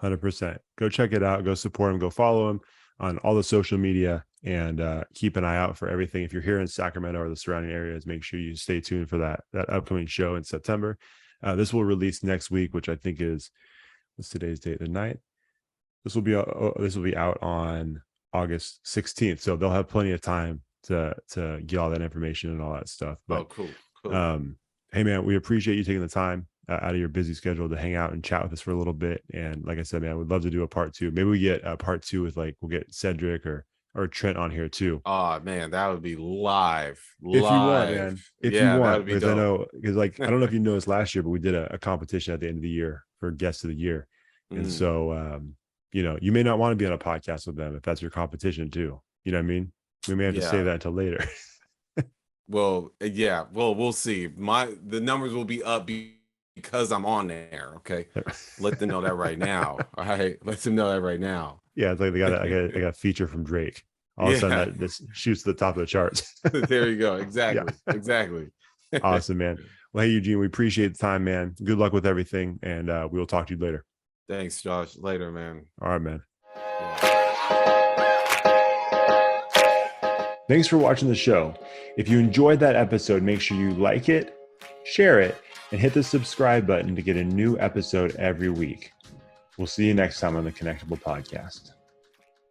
[SPEAKER 1] 100%. Go check it out. Go support him. Go follow him on all the social media and keep an eye out for everything. If you're here in Sacramento or the surrounding areas, make sure you stay tuned for that upcoming show in September. This will release next week, which I think is, what's today's date? The 9th. This will be out on August 16th. So they'll have plenty of time to get all that information and all that stuff. But
[SPEAKER 2] cool.
[SPEAKER 1] Hey man, we appreciate you taking the time out of your busy schedule to hang out and chat with us for a little bit. And like I said, man, we'd love to do a part 2. Maybe we get a part 2 with we'll get Cedric or Trent on here too.
[SPEAKER 2] Oh man, that would be live.
[SPEAKER 1] If you want, man. If you want, because I know, I don't know if you noticed last year, but we did a competition at the end of the year for guest of the year. And so you may not want to be on a podcast with them if that's your competition too. You know what I mean? We may have to save that until later.
[SPEAKER 2] Well, we'll see. The numbers will be up because I'm on there. Okay. Let them know that right now. All right. Let them know that right now.
[SPEAKER 1] Yeah. It's like they got a feature from Drake. All of a sudden this shoots to the top of the charts.
[SPEAKER 2] There you go. Exactly. Exactly.
[SPEAKER 1] Awesome, man. Well, hey, Eugene, we appreciate the time, man. Good luck with everything. And we will talk to you later.
[SPEAKER 2] Thanks, Josh. Later, man.
[SPEAKER 1] All right, man. Thanks for watching the show. If you enjoyed that episode, make sure you like it, share it, and hit the subscribe button to get a new episode every week. We'll see you next time on the Connectable podcast.